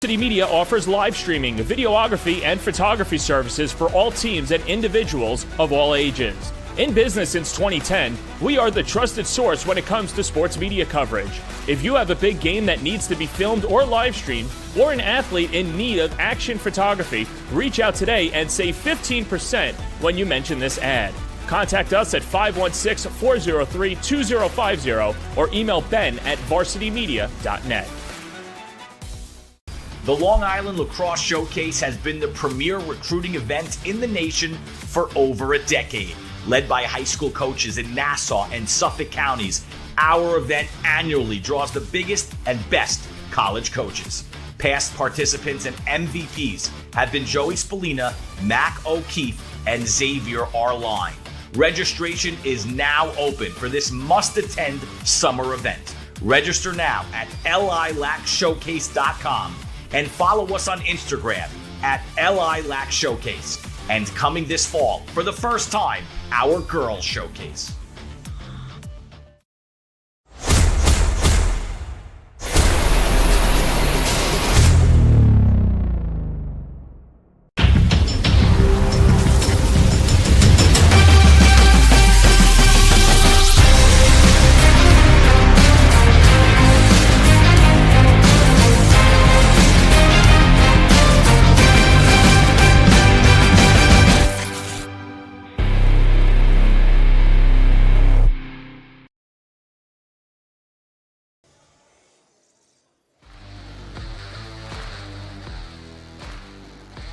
Varsity Media offers live streaming, videography, and photography services for all teams and individuals of all ages. In business since 2010, we are the trusted source when it comes to sports media coverage. If you have a big game that needs to be filmed or live streamed, or an athlete in need of action photography, reach out today and save 15% when you mention this ad. Contact us at 516-403-2050 or email ben@varsitymedia.net. The Long Island Lacrosse Showcase has been the premier recruiting event in the nation for over a decade. Led by high school coaches in Nassau and Suffolk counties, our event annually draws the biggest and best college coaches. Past participants and MVPs have been Joey Spallina, Mac O'Keefe, and Xavier Arline. Registration is now open for this must-attend summer event. Register now at lilacshowcase.com and follow us on Instagram at lilacshowcase. And coming this fall, for the first time, our Girls Showcase.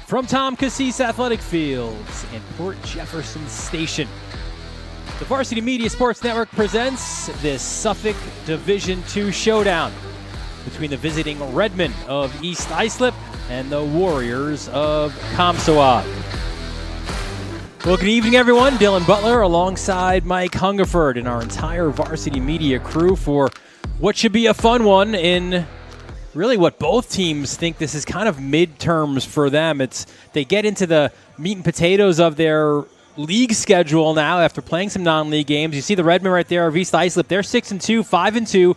From Tom Cassis Athletic Fields in Port Jefferson Station, the Varsity Media Sports Network presents this Suffolk Division II showdown between the visiting Redmen of East Islip and the Warriors of Comsewogue. Well, good evening, everyone. Dylan Butler alongside Mike Hungerford and our entire Varsity Media crew for what should be a fun one in really what both teams think this is kind of midterms for them. They get into the meat and potatoes of their league schedule now after playing some non-league games. You see the Redmen right there of East Islip. They're 6-2, 5-2.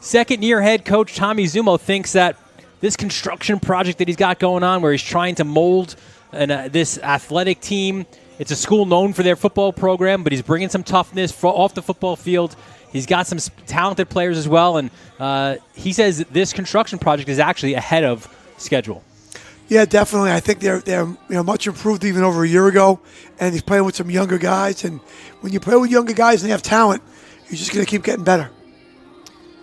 Second-year head coach Tommy Zumo thinks that this construction project that he's got going on where he's trying to mold this athletic team, it's a school known for their football program, but he's bringing some toughness off the football field. He's got some talented players as well, and he says this construction project is actually ahead of schedule. Yeah, definitely. I think they're much improved even over a year ago, and he's playing with some younger guys. And when you play with younger guys and they have talent, you're just going to keep getting better.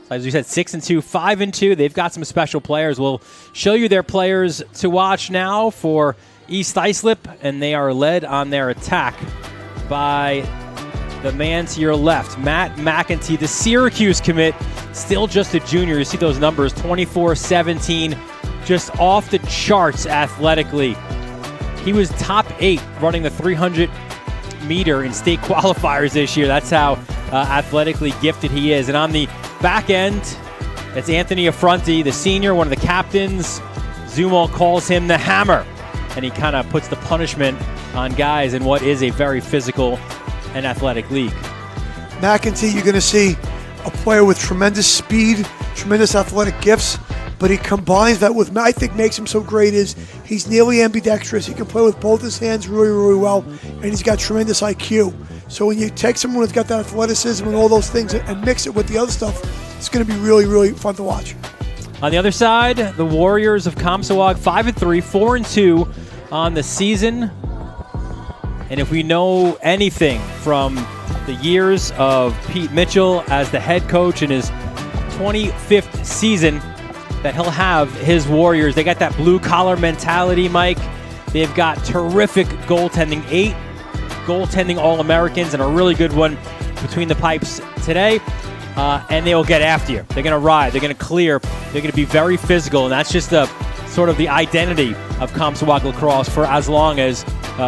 As we said, 6-2, 5-2. They've got some special players. We'll show you their players to watch now for East Islip, and they are led on their attack by the man to your left, Matt McEntee, the Syracuse commit, still just a junior. You see those numbers, 24-17, just off the charts athletically. He was top 8 running the 300-meter in state qualifiers this year. That's how athletically gifted he is. And on the back end, it's Anthony Affronti, the senior, one of the captains. Zumo calls him the Hammer, and he kind of puts the punishment on guys in what is a very physical and athletic league. McEntee, you're going to see a player with tremendous speed, tremendous athletic gifts, but he combines that with, I think makes him so great is he's nearly ambidextrous. He can play with both his hands really, really well, and he's got tremendous IQ. So when you take someone who's got that athleticism and all those things and mix it with the other stuff, it's going to be really, really fun to watch. On the other side, the Warriors of Comsewogue, 5-3, 4-2 on the season. And if we know anything from the years of Pete Mitchell as the head coach in his 25th season, that he'll have his Warriors. They got that blue-collar mentality, Mike. They've got terrific goaltending, 8 goaltending All-Americans, and a really good one between the pipes today. And they will get after you. They're going to ride. They're going to clear. They're going to be very physical, and that's just sort of the identity of Comsewogue lacrosse for as long as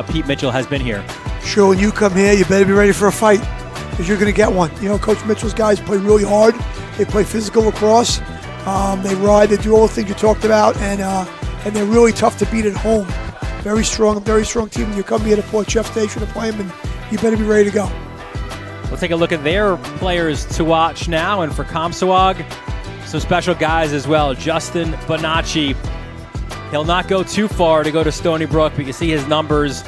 Pete Mitchell has been here. Sure, when you come here, you better be ready for a fight because you're going to get one. You know, Coach Mitchell's guys play really hard. They play physical lacrosse. They ride. They do all the things you talked about, and they're really tough to beat at home. Very strong team. When you come here to Port Jeff Station to play them, and you better be ready to go. We'll take a look at their players to watch now, and for Comsewogue, some special guys as well. Justin Bonacci He'll not go too far to go to Stony Brook, but you see his numbers.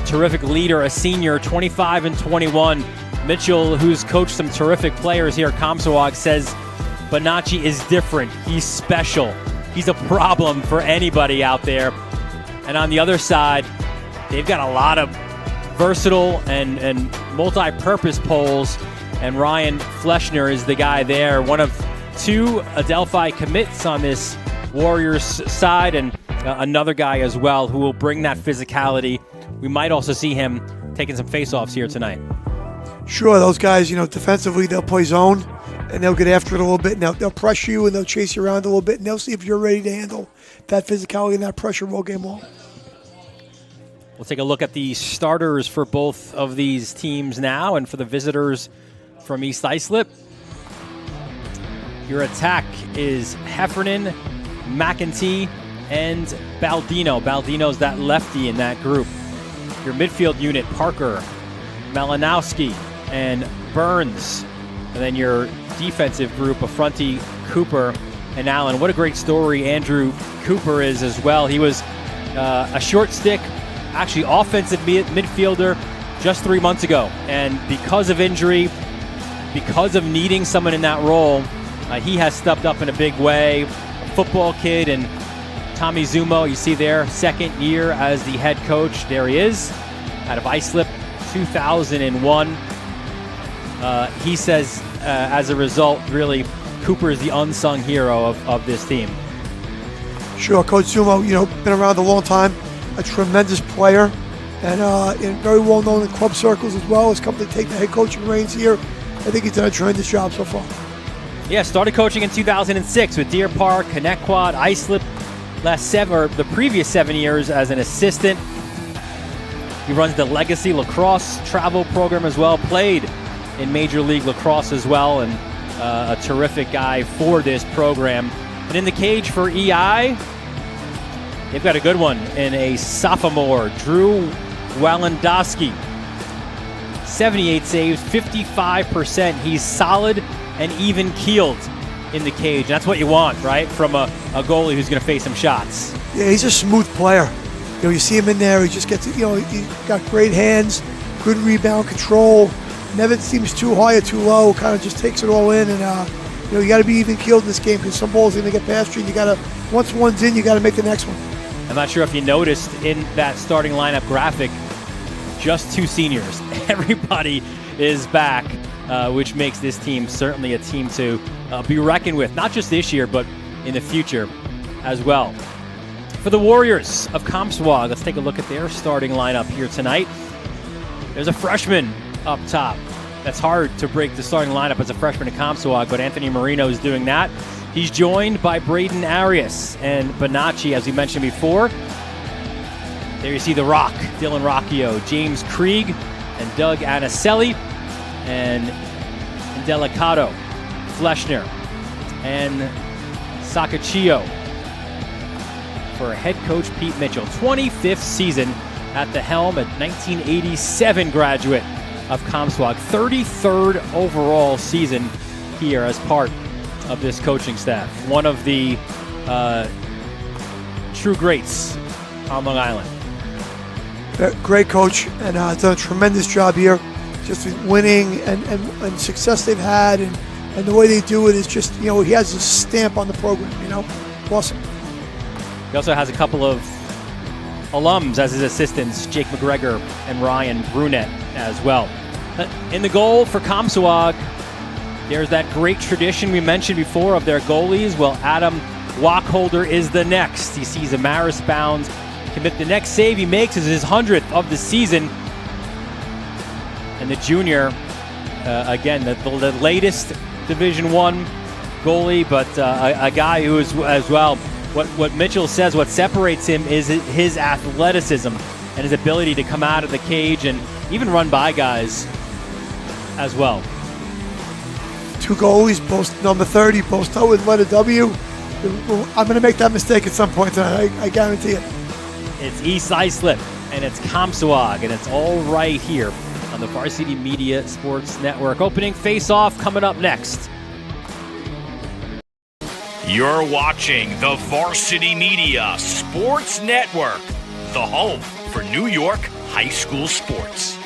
Terrific leader, a senior, 25 and 21. Mitchell, who's coached some terrific players here at Comsewogue, says Bonacci is different. He's special. He's a problem for anybody out there. And on the other side, they've got a lot of versatile and multi-purpose poles. And Ryan Fleschner is the guy there, one of 2 Adelphi commits on this Warriors side, and another guy as well who will bring that physicality. We might also see him taking some face-offs here tonight. Sure, those guys, defensively, they'll play zone, and they'll get after it a little bit, and they'll pressure you, and they'll chase you around a little bit, and they'll see if you're ready to handle that physicality and that pressure all game long. We'll take a look at the starters for both of these teams now, and for the visitors from East Islip. Your attack is Heffernan, McEntee, and Baldino. Baldino's that lefty in that group. Your midfield unit, Parker, Malinowski, and Burns. And then your defensive group, Affronti, Cooper, and Allen. What a great story Andrew Cooper is as well. He was a short stick, actually offensive midfielder just 3 months ago. And because of injury, because of needing someone in that role, he has stepped up in a big way. A football kid, and Tommy Zumo, you see there, 2nd year as the head coach. There he is, out of Islip, 2001. He says, as a result, really, Cooper is the unsung hero of this team. Sure, Coach Zumo, been around a long time, a tremendous player, and very well known in club circles as well. Has come to take the head coaching reins here. I think he's done a tremendous job so far. Yeah, started coaching in 2006 with Deer Park, Connecticut, Islip. The previous 7 years as an assistant. He runs the Legacy Lacrosse travel program as well. Played in Major League Lacrosse as well, and a terrific guy for this program. And in the cage for EI, they've got a good one in a sophomore, Drew Walendowski. 78 saves, 55%. He's solid and even-keeled in the cage. That's what you want, right, from a goalie who's going to face some shots. Yeah, he's a smooth player. You see him in there, he just gets, he's got great hands, good rebound control, never seems too high or too low, kind of just takes it all in, and, you got to be even-keeled in this game because some balls are going to get past you, and once one's in, you got to make the next one. I'm not sure if you noticed in that starting lineup graphic, just 2 seniors. Everybody is back, which makes this team certainly a team to be reckoned with, not just this year, but in the future as well. For the Warriors of Comsewogue, let's take a look at their starting lineup here tonight. There's a freshman up top. That's hard to break the starting lineup as a freshman at Comsewogue, but Anthony Marino is doing that. He's joined by Braden Arias and Bonacci, as we mentioned before. There you see the Rock, Dylan Rocchio, James Krieg, and Doug Anicelli, and Delicato, Fleschner, and Sakachio for head coach Pete Mitchell. 25th season at the helm, at 1987 graduate of Comsewogue. 33rd overall season here as part of this coaching staff. One of the true greats on Long Island. Great coach, and done a tremendous job here. Just winning and success they've had, and the way they do it is just, he has a stamp on the program, Awesome. He also has a couple of alums as his assistants, Jake McGregor and Ryan Brunette as well. In the goal for Comsewogue, there's that great tradition we mentioned before of their goalies. Well, Adam Wachholder is the next. He sees Amaris Bounds commit. The next save he makes is his 100th of the season. And the junior, again, the latest Division I goalie, but a guy who is as well. What Mitchell says, what separates him is his athleticism and his ability to come out of the cage and even run by guys as well. 2 goalies, both number 30, both start with letter W. I'm going to make that mistake at some point tonight, I guarantee it. It's East Islip, and it's Comsewogue, and it's all right here on the Varsity Media Sports Network. Opening face-off coming up next. You're watching the Varsity Media Sports Network, the home for New York high school sports.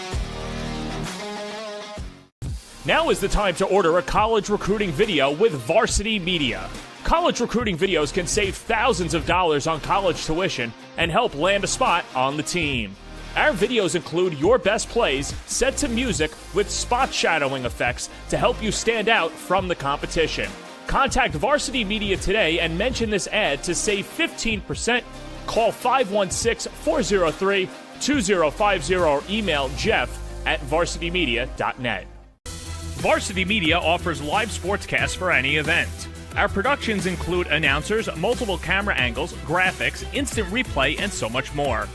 Now is the time to order a college recruiting video with Varsity Media. College recruiting videos can save thousands of dollars on college tuition and help land a spot on the team. Our videos include your best plays set to music with spot shadowing effects to help you stand out from the competition. Contact Varsity Media today and mention this ad to save 15%. Call 516-403-2050 or email jeff@varsitymedia.net. Varsity Media offers live sportscasts for any event. Our productions include announcers, multiple camera angles, graphics, instant replay, and so much more.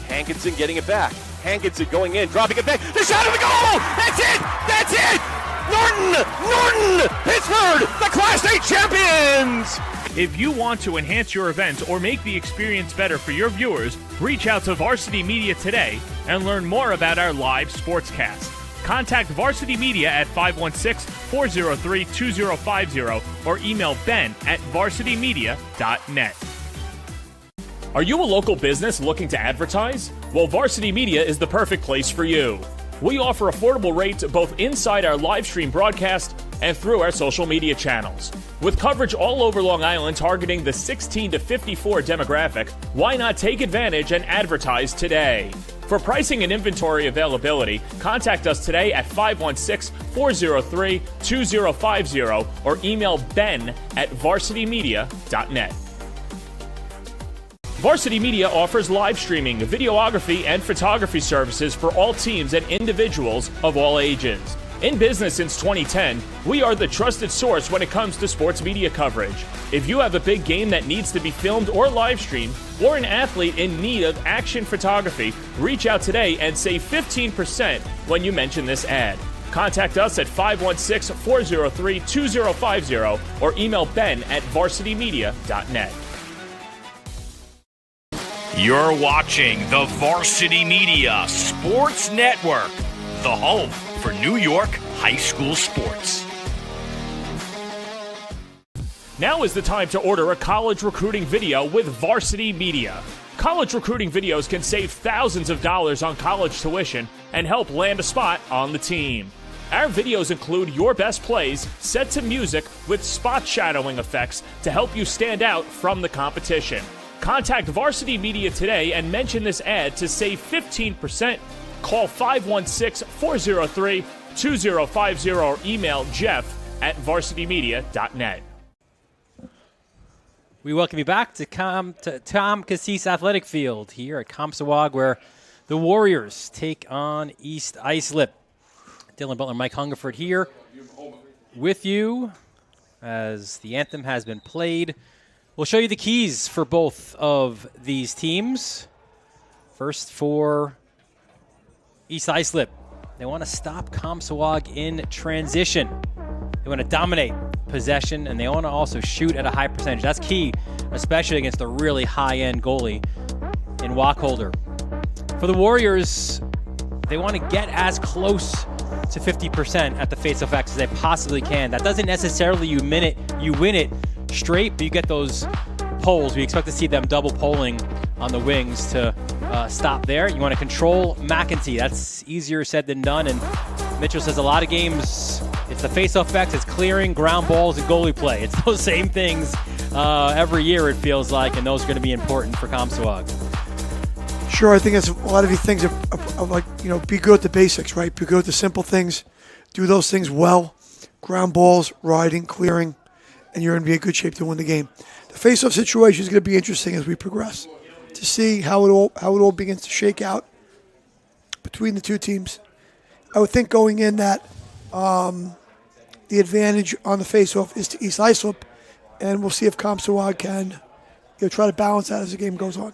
Hankinson getting it back. Hankinson going in, dropping it back. The shot of the goal! That's it! That's it! Norton! Pittsburgh, the Class A champions! If you want to enhance your event or make the experience better for your viewers, reach out to Varsity Media today and learn more about our live sportscast. Contact Varsity Media at 516-403-2050 or email ben@varsitymedia.net. Are you a local business looking to advertise? Well, Varsity Media is the perfect place for you. We offer affordable rates both inside our live stream broadcast and through our social media channels. With coverage all over Long Island targeting the 16 to 54 demographic, why not take advantage and advertise today? For pricing and inventory availability, contact us today at 516-403-2050 or email ben@varsitymedia.net. Varsity Media offers live streaming, videography, and photography services for all teams and individuals of all ages. In business since 2010, we are the trusted source when it comes to sports media coverage. If you have a big game that needs to be filmed or live streamed, or an athlete in need of action photography, reach out today and save 15% when you mention this ad. Contact us at 516-403-2050 or email ben@varsitymedia.net. You're watching the Varsity Media Sports Network, the home for New York high school sports. Now is the time to order a college recruiting video with Varsity Media. College recruiting videos can save thousands of dollars on college tuition and help land a spot on the team. Our videos include your best plays set to music with spot shadowing effects to help you stand out from the competition. Contact Varsity Media today and mention this ad to save 15%. Call 516-403-2050 or email jeff@varsitymedia.net. We welcome you back to Tom Cassis Athletic Field here at Comsewogue, where the Warriors take on East Islip. Dylan Butler, Mike Hungerford here with you as the anthem has been played. We'll show you the keys for both of these teams. First for East Islip. They want to stop Comsewogue in transition. They want to dominate possession, and they want to also shoot at a high percentage. That's key, especially against a really high-end goalie in Wacholder. For the Warriors, they want to get as close to 50% at the face-off X as they possibly can. That doesn't necessarily you win it straight, but you get those poles. We expect to see them double polling on the wings to stop there. You want to control McEntee. That's easier said than done, and Mitchell says a lot of games, it's the face-off X, it's clearing, ground balls, and goalie play. It's those same things every year, it feels like, and those are going to be important for Comsewogue. Sure, I think that's a lot of these things are like, be good at the basics, right? Be good at the simple things. Do those things well. Ground balls, riding, clearing, and you're going to be in good shape to win the game. The face-off situation is going to be interesting as we progress to see how it all begins to shake out between the two teams. I would think going in that the advantage on the face-off is to East Islip, and we'll see if Comsewogue can try to balance that as the game goes on.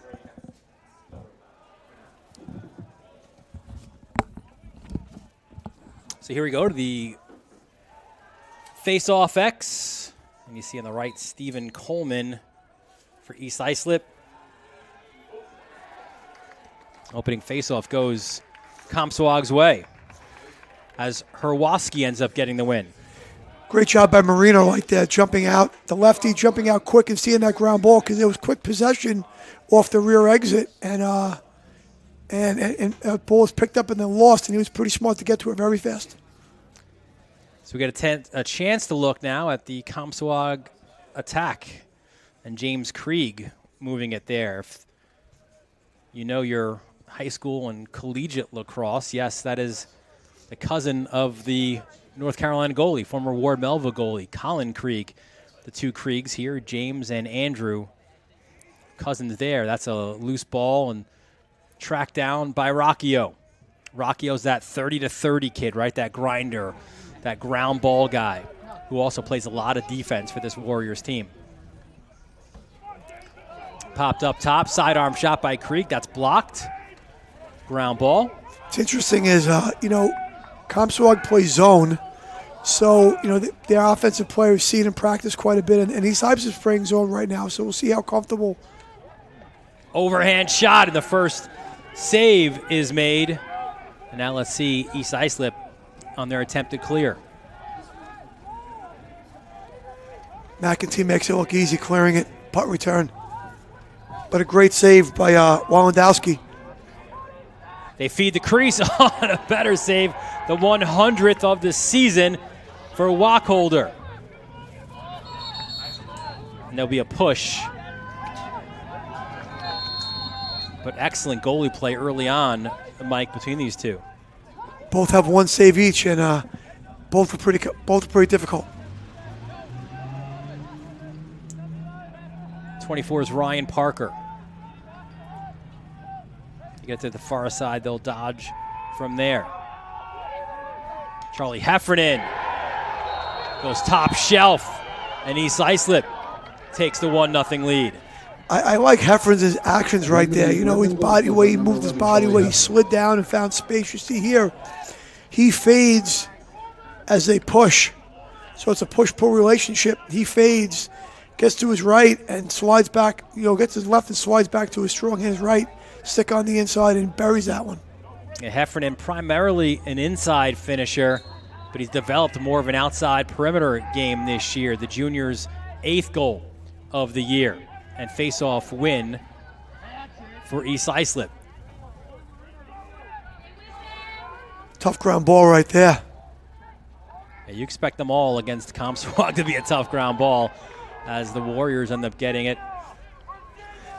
So here we go to the face-off X. And you see on the right, Stephen Coleman for East Islip. Opening face-off goes Comsewogue's way as Herwoski ends up getting the win. Great job by Marino like that, jumping out. The lefty jumping out quick and seeing that ground ball because it was quick possession off the rear exit. And ball was picked up and then lost, and he was pretty smart to get to it very fast. So we get a chance to look now at the Comsewogue attack and James Krieg moving it there. If you know your high school and collegiate lacrosse, yes, that is the cousin of the North Carolina goalie, former Ward Melville goalie, Colin Krieg. The two Kriegs here, James and Andrew, cousins there. That's a loose ball and tracked down by Rocchio. Rocchio's that 30-30 kid, right? That grinder, that ground ball guy who also plays a lot of defense for this Warriors team. Popped up top, sidearm shot by Krieg. That's blocked. Ground ball. What's interesting is, Comsewogue plays zone, so their offensive players see it in practice quite a bit, and East Islip is playing zone right now, so we'll see how comfortable. Overhand shot, and the first save is made. And now let's see East Islip on their attempted clear. McEntee makes it look easy clearing it, putt return. But a great save by Walendowski. They feed the crease on a better save, the 100th of the season for Wacholder. And there'll be a push. But excellent goalie play early on, Mike, between these two. Both have one save each, and both are pretty difficult. 24 is Ryan Parker. You get to the far side, they'll dodge from there. Charlie Heffernan goes top shelf, and East Islip takes the 1-0 lead. I like Heffernan's actions right there. His body, the way he moved his body, the way he slid down and found space. You see here, he fades as they push. So it's a push-pull relationship. He fades, gets to his right, and slides back, gets his left and slides back to his strong hands right, stick on the inside, and buries that one. Yeah, Heffernan, primarily an inside finisher, but he's developed more of an outside perimeter game this year. The junior's 8th goal of the year. And face-off win for East Islip. Tough ground ball right there. Yeah, you expect them all against Comsewogue to be a tough ground ball as the Warriors end up getting it.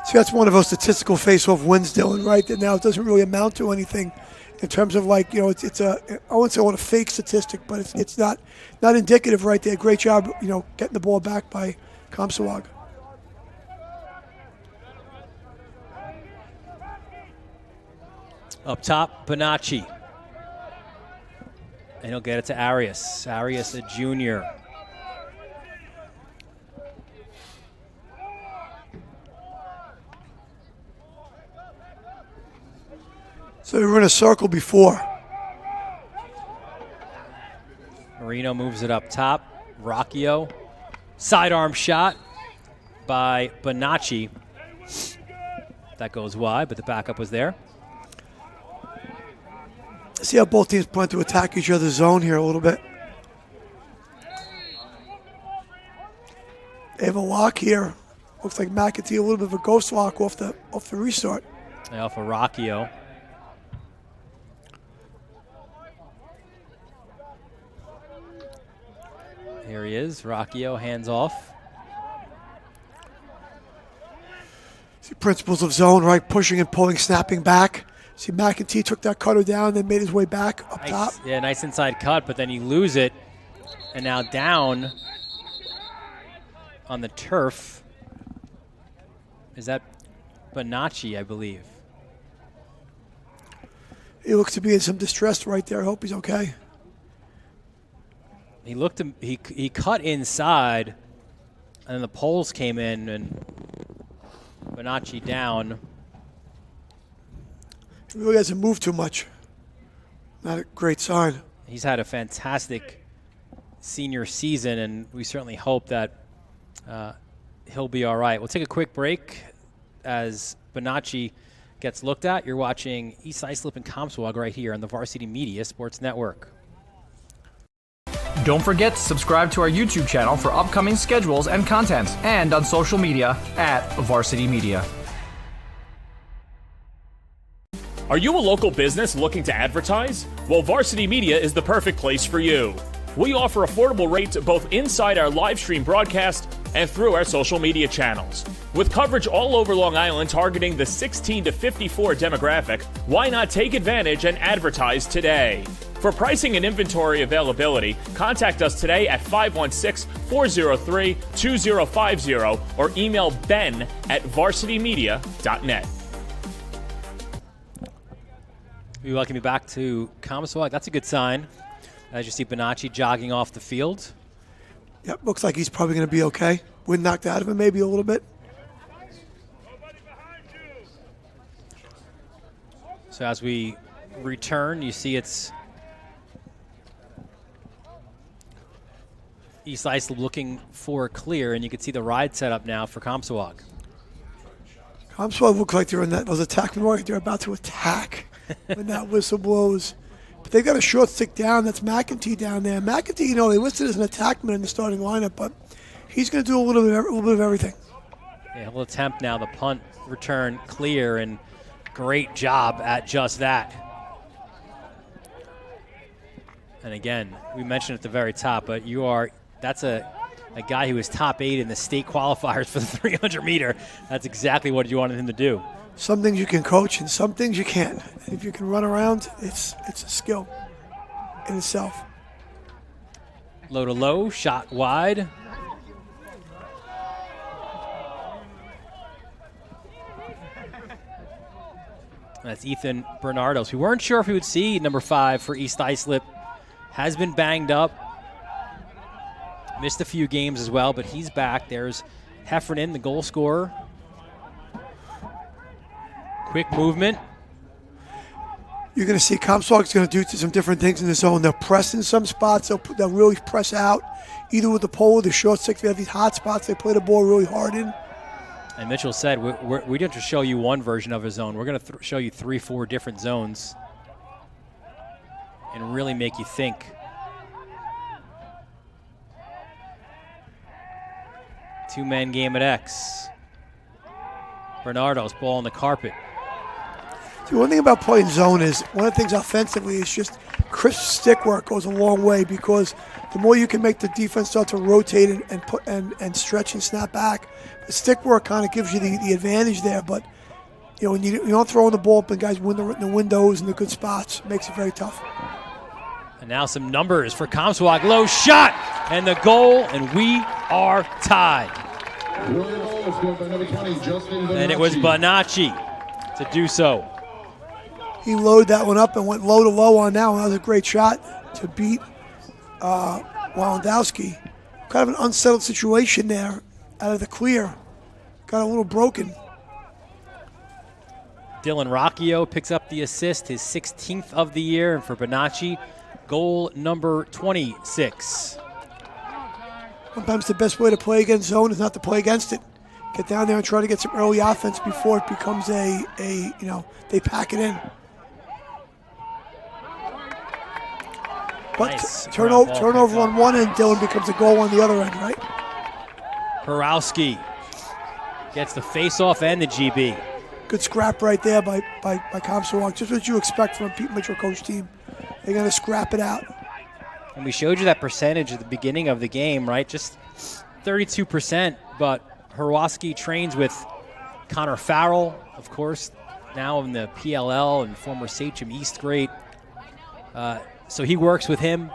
See, that's one of those statistical face-off wins, Dylan, right? That now it doesn't really amount to anything in terms of I wouldn't say a fake statistic, but it's not indicative right there. Great job, getting the ball back by Comsewogue. Up top, Bonacci. And he'll get it to Arias. Arias, a junior. So we were in a circle before. Marino moves it up top. Rocchio. Sidearm shot by Bonacci. That goes wide, but the backup was there. See how both teams plan to attack each other's zone here a little bit. They have a lock here. Looks like McEntee, a little bit of a ghost lock off the restart. Yeah, off of Rocchio. Here he is, Rocchio, hands off. See principles of zone, right? Pushing and pulling, snapping back. See, McEntee took that cutter down, then made his way back up top. Yeah, nice inside cut, but then you lose it. And now down on the turf. Is that Bonacci, I believe? He looks to be in some distress right there. I hope he's okay. He cut inside, and then the poles came in, and Bonacci down. He really hasn't moved too much. Not a great sign. He's had a fantastic senior season, and we certainly hope that he'll be all right. We'll take a quick break as Bonacci gets looked at. You're watching East Islip and Comsewogue right here on the Varsity Media Sports Network. Don't forget to subscribe to our YouTube channel for upcoming schedules and content, and on social media at Varsity Media. Are you a local business looking to advertise? Well, Varsity Media is the perfect place for you. We offer affordable rates both inside our live stream broadcast and through our social media channels. With coverage all over Long Island targeting the 16 to 54 demographic, why not take advantage and advertise today? For pricing and inventory availability, contact us today at 516-403-2050 or email ben@varsitymedia.net. We welcome you back to Comsewogue. That's a good sign. As you see Bonacci jogging off the field. Yep, looks like he's probably going to be okay. Wind knocked out of him maybe a little bit. So as we return, you see it's East Islip looking for a clear, and you can see the ride set up now for Comsewogue. Comsewogue looks like they're in those attackmen right. They're about to attack when that whistle blows. But they've got a short stick down. That's McEntee down there. McEntee, they listed as an attackman in the starting lineup, but he's going to do a little bit of everything. Yeah, he'll attempt now the punt return clear, and great job at just that. And again, we mentioned at the very top, but that's a guy who was top 8 in the state qualifiers for the 300 meter. That's exactly what you wanted him to do. Some things you can coach and some things you can't. If you can run around, it's a skill in itself. Low to low, shot wide. That's Ethan Bernardos. We weren't sure if we would see number 5 for East Islip. Has been banged up. Missed a few games as well, but he's back. There's Heffernan, the goal scorer. Quick movement. You're going to see Comsewogue's going to do some different things in the zone. They'll press in some spots. They'll really press out, either with the pole or the short stick. They have these hot spots they play the ball really hard in. And Mitchell said, we didn't just show you one version of a zone. We're going to show you 3-4 different zones and really make you think. Two-man game at X. Bernardo's ball on the carpet. See, one thing about playing zone is, one of the things offensively is just crisp stick work goes a long way, because the more you can make the defense start to rotate and stretch and snap back, the stick work kind of gives you the advantage there. But when you don't throw in the ball up and guys win the windows and the good spots, it makes it very tough. And now some numbers for Comsewogue. Low shot and the goal, and we are tied. And it was Bonacci to do so. He loaded that one up and went low to low on that one. That was a great shot to beat Walendowski. Kind of an unsettled situation there out of the clear. Got a little broken. Dylan Rocchio picks up the assist, his 16th of the year, and for Bonacci, goal number 26. Sometimes the best way to play against zone is not to play against it. Get down there and try to get some early offense before it becomes they pack it in. But nice. turnover on one end, Dylan, becomes a goal on the other end, right? Horowski gets the face-off and the GB. Good scrap right there by Comsewogue. Just what you expect from a Pete Mitchell coach team. They're going to scrap it out. And we showed you that percentage at the beginning of the game, right? Just 32%, but Horowski trains with Connor Farrell, of course, now in the PLL and former Sachem East great. So he works with him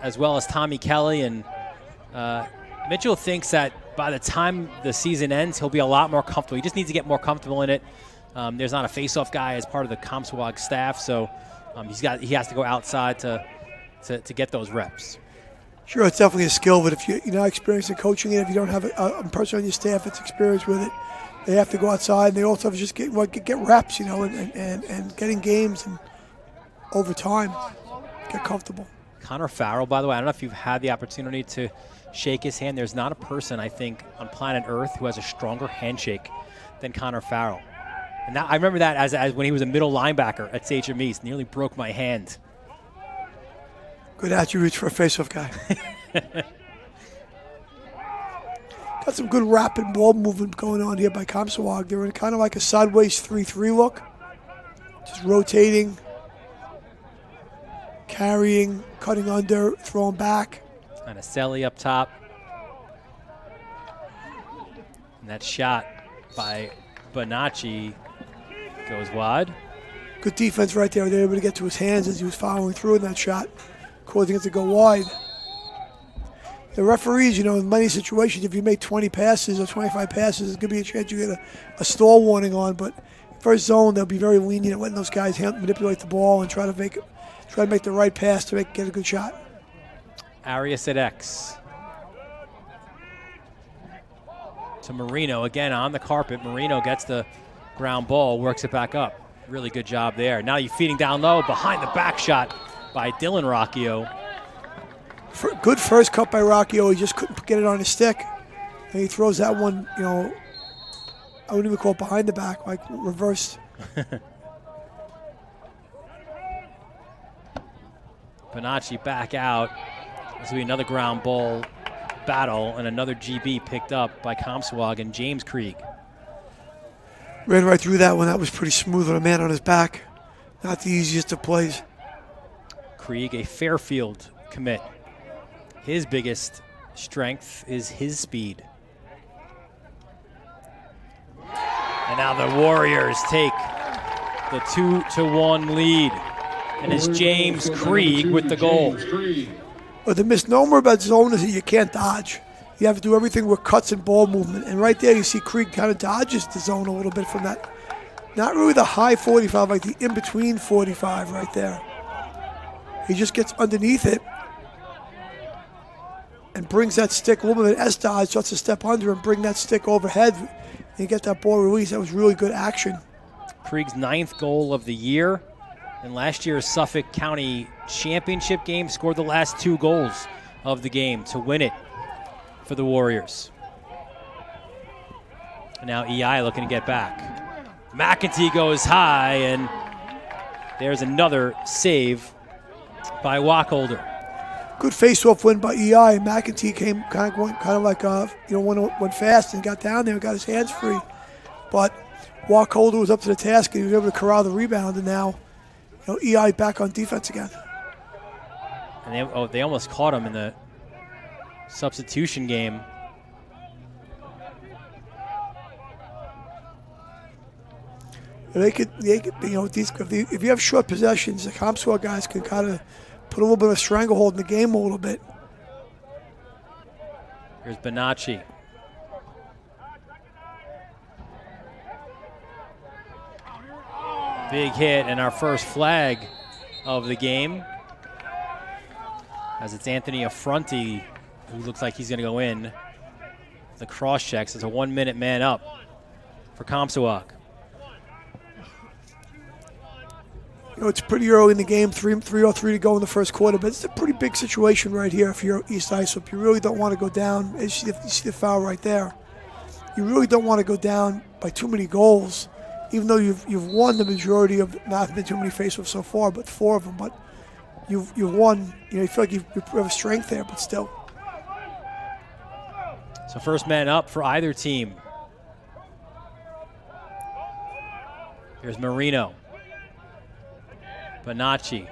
as well as Tommy Kelly. And Mitchell thinks that by the time the season ends, he'll be a lot more comfortable. He just needs to get more comfortable in it. There's not a face-off guy as part of the Comsewogue staff, so he has to go outside to get those reps. Sure, it's definitely a skill, but if you're not experienced in coaching it, if you don't have a person on your staff that's experienced with it, they have to go outside, and they also have to just get reps, and getting games and over time, get comfortable. Connor Farrell, by the way, I don't know if you've had the opportunity to shake his hand. There's not a person, I think, on planet Earth who has a stronger handshake than Connor Farrell. And I remember that as when he was a middle linebacker at Sachem East. Nearly broke my hand. Good attributes for a face-off guy. Got some good rapid ball movement going on here by Comsewogue. They're in kind of like a sideways 3-3 look. Just rotating, carrying, cutting under, throwing back. And a Selly up top. And that shot by Bonacci goes wide. Good defense right there. They were able to get to his hands as he was following through in that shot, causing it to go wide. The referees, in many situations, if you make 20 passes or 25 passes, there's going to be a chance you get a stall warning on. But first zone, they'll be very lenient at letting those guys manipulate the ball and try to make the right pass to get a good shot. Arias at X. To Marino, again on the carpet. Marino gets the ground ball, works it back up. Really good job there. Now you're feeding down low, behind the back shot by Dylan Rocchio. Good first cut by Rocchio. He just couldn't get it on his stick. And he throws that one, I wouldn't even call it behind the back, like reversed. Bonacci back out. This will be another ground ball battle and another GB picked up by Comsewogue and James Krieg. Ran right through that one. That was pretty smooth with a man on his back. Not the easiest of plays. Krieg, a Fairfield commit. His biggest strength is his speed. And now the Warriors take the 2-1 lead. And it's James Krieg with the goal. But the misnomer about zone is that you can't dodge. You have to do everything with cuts and ball movement. And right there you see Krieg kind of dodges the zone a little bit from that. Not really the high 45, like the in-between 45 right there. He just gets underneath it and brings that stick a little bit of an S-dodge, starts to step under and bring that stick overhead and get that ball released. That was really good action. Krieg's 9th goal of the year. In last year's Suffolk County Championship game, scored the last 2 goals of the game to win it for the Warriors. And now EI looking to get back. McEntee goes high, and there's another save by Wacholder. Good face-off win by EI. McEntee came kind of like went fast and got down there and got his hands free. But Wacholder was up to the task and he was able to corral the rebound, and now EI back on defense again. And they almost caught him in the substitution game. They could if you have short possessions, the Comsewogue guys can kind of put a little bit of a stranglehold in the game a little bit. Here's Bonacci. Big hit and our first flag of the game, as it's Anthony Affronti who looks like he's going to go in. The cross checks. It's a 1-minute man up for Comsewogue. It's pretty early in the game, 3:03 to go in the first quarter, but it's a pretty big situation right here if you're East Islip. You really don't want to go down. You see the foul right there. You really don't want to go down by too many goals, even though you've won the majority of, not been too many face-offs so far, but 4 of them. But you've won. You feel like you have a strength there, but still. So first man up for either team. Here's Marino. Bonacci.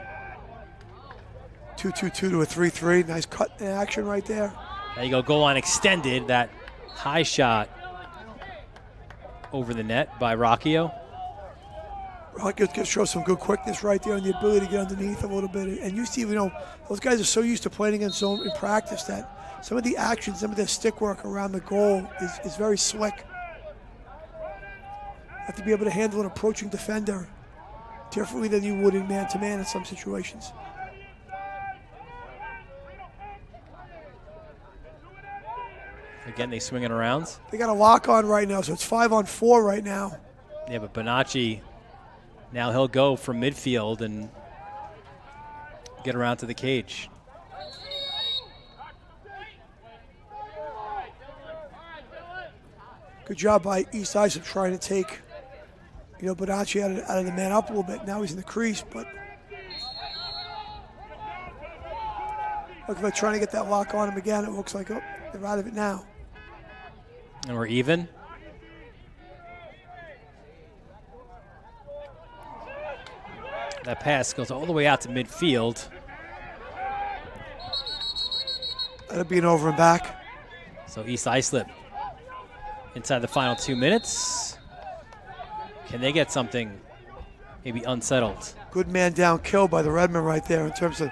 2-2-2 to a 3-3. Nice cut in action right there. There you go, goal line extended. That high shot over the net by Rocchio. Rocchio can show some good quickness right there and the ability to get underneath a little bit. And you see, those guys are so used to playing against zone in practice that some of the actions, some of their stick work around the goal is very slick. You have to be able to handle an approaching defender differently than you would in man-to-man in some situations. Again, they swing it around. They got a lock on right now, so it's 5-on-4 right now. Yeah, but Bonacci, now he'll go from midfield and get around to the cage. Good job by East Islip trying to take Bonacci out of the man up a little bit. Now he's in the crease, but Look, they're trying to get that lock on him again. It looks like, oh, they're out of it now. And we're even. That pass goes all the way out to midfield. That'll be an over and back. So East Islip inside the final 2 minutes. Can they get something maybe unsettled? Good man down kill by the Redmen right there in terms of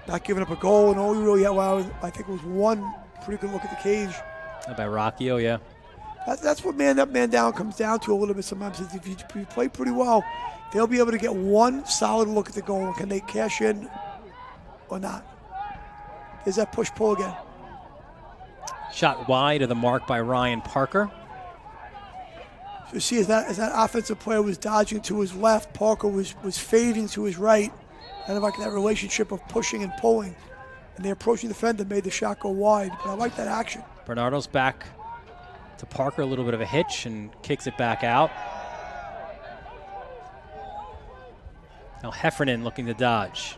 not giving up a goal. And all we really had, well, I think it was one pretty good look at the cage. By Rocchio, yeah. That's what man up, man down comes down to a little bit sometimes. If you play pretty well, they'll be able to get one solid look at the goal. Can they cash in or not? There's that push-pull again. Shot wide of the mark by Ryan Parker. So you see, as that offensive player was dodging to his left, Parker was fading to his right. Kind of like that relationship of pushing and pulling. And the approaching defender made the shot go wide. But I like that action. Bernardo's back to Parker, a little bit of a hitch, and kicks it back out. Now Heffernan looking to dodge.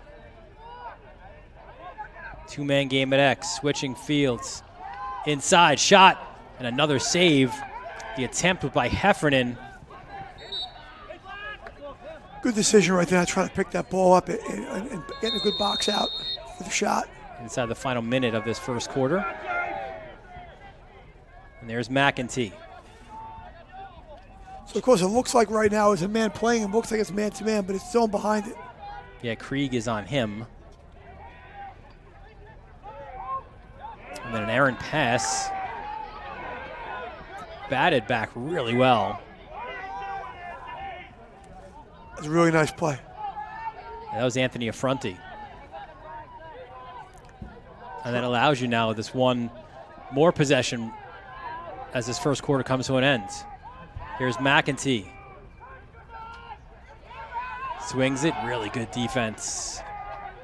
Two-man game at X, switching fields. Inside, shot, and another save. The attempt was by Heffernan. Good decision right there, trying to pick that ball up and getting a good box out for the shot. Inside the final minute of this first quarter. And there's McEntee. So, of course, it looks like right now is a man playing. It looks like it's man-to-man, but it's zone behind it. Yeah, Krieg is on him. And then an errant pass. Batted back really well. That's a really nice play. And that was Anthony Affronti. And that allows you now this one more possession as this first quarter comes to an end. Here's McEntee. Swings it, really good defense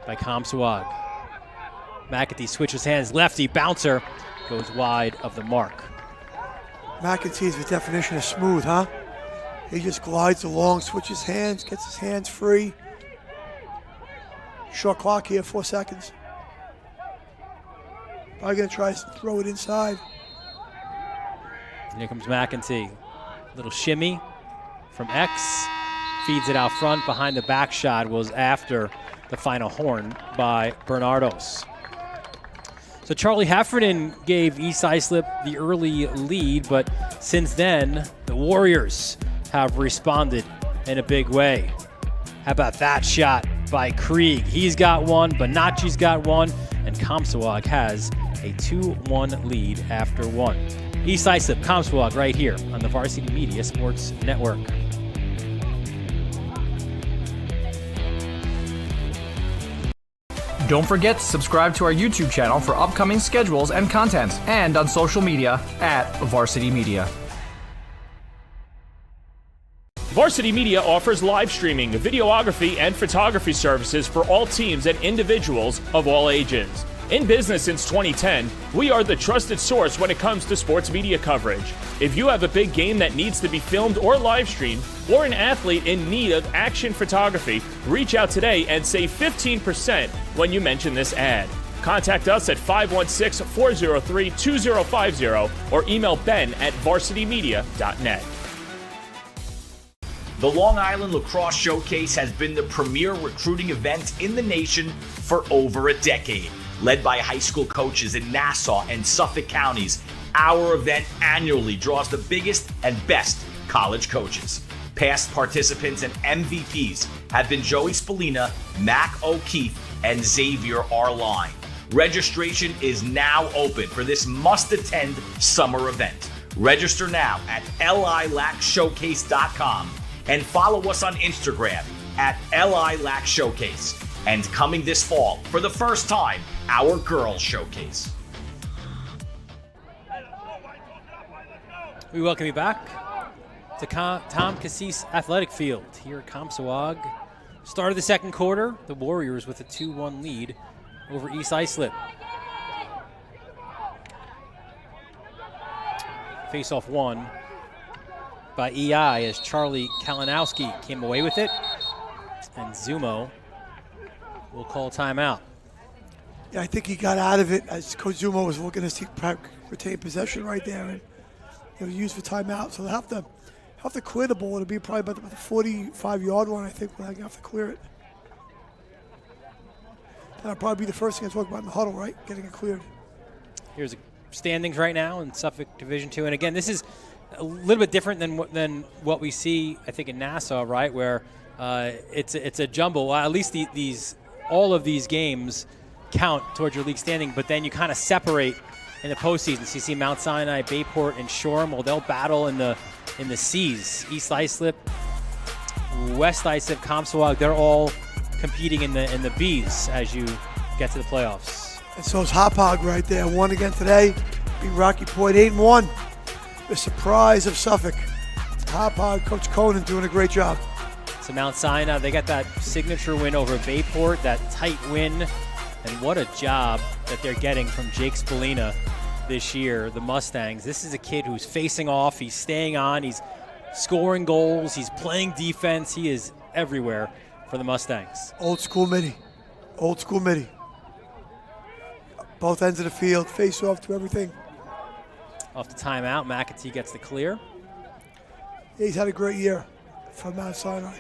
by Comsewogue. McEntee switches hands, lefty, bouncer, goes wide of the mark. McEntee's the definition of smooth, huh? He just glides along, switches hands, gets his hands free. Short clock here, 4 seconds. Probably gonna try to throw it inside. And here comes McEntee. Little shimmy from X. Feeds it out front. Behind the back shot was after the final horn by Bernardos. So Charlie Heffernan gave East Islip the early lead, but since then, the Warriors have responded in a big way. How about that shot by Krieg? He's got one, Bonacci's got one, and Comsewogue has a 2-1 lead after one. East Islip, Comsewogue right here on the Varsity Media Sports Network. Don't forget to subscribe to our YouTube channel for upcoming schedules and content, and on social media at Varsity Media. Varsity Media offers live streaming, videography, and photography services for all teams and individuals of all ages. In business since 2010, we are the trusted source when it comes to sports media coverage. If you have a big game that needs to be filmed or live streamed, or an athlete in need of action photography, reach out today and save 15% when you mention this ad. Contact us at 516-403-2050 or email ben@varsitymedia.net. The Long Island Lacrosse Showcase has been the premier recruiting event in the nation for over a decade. Led by high school coaches in Nassau and Suffolk counties, our event annually draws the biggest and best college coaches. Past participants and MVPs have been Joey Spallina, Mac O'Keefe, and Xavier Arline. Registration is now open for this must-attend summer event. Register now at lilacshowcase.com and follow us on Instagram at lilacshowcase. And coming this fall, for the first time, our Girls Showcase. We welcome you back to Tom Cassis Athletic Field here at Comsewogue. Start of the second quarter, the Warriors with a 2-1 lead over East Islip. Face-off won by EI as Charlie Kalinowski came away with it, and Zumo will call timeout. Yeah, I think he got out of it as Coach Zuma was looking to see retain possession right there, and it was used for timeout. So they'll have to clear the ball. It'll be probably about the 45-yard line, I think, when they have to clear it. That'll probably be the first thing I talk about in the huddle, right? Getting it cleared. Here's the standings right now in Suffolk Division II, and again, this is a little bit different than what we see, I think, in Nassau, right? Where it's a jumble. Well, at least all of these games count towards your league standing, but then you kind of separate in the postseason. So you see Mount Sinai, Bayport, and Shoreham. Well, they'll battle in the C's. East Islip, West Islip, Comsewogue. They're all competing in the B's as you get to the playoffs. And so is Hauppauge right there. Won again today. Beat Rocky Point 8-1. The surprise of Suffolk. Hauppauge, Coach Conan doing a great job. So Mount Sinai, they got that signature win over Bayport, that tight win. And what a job that they're getting from Jake Spallina this year, the Mustangs. This is a kid who's facing off, he's staying on, he's scoring goals, he's playing defense, he is everywhere for the Mustangs. Old school midi. Old school midi. Both ends of the field, face off to everything. Off the timeout, McAtee gets the clear. Yeah, he's had a great year from Mount Sinai.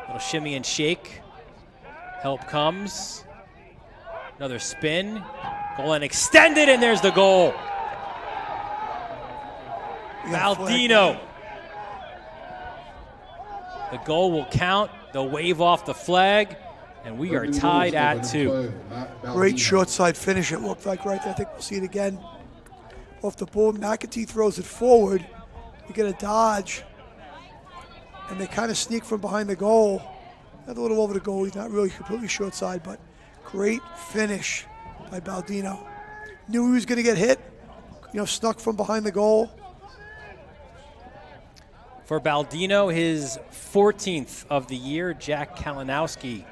Little shimmy and shake. Help comes. Another spin. Goal line extended, and there's the goal. Baldino. The goal will count. They'll wave off the flag, and we are tied at 2. Great short side finish, it looked like right there. I think we'll see it again. Off the ball, McAtee throws it forward. You get a dodge, and they kind of sneak from behind the goal. A little over the goal. He's not really completely short side, but great finish by Baldino. Knew he was going to get hit. Snuck from behind the goal. For Baldino, his 14th of the year. Jack Kalinowski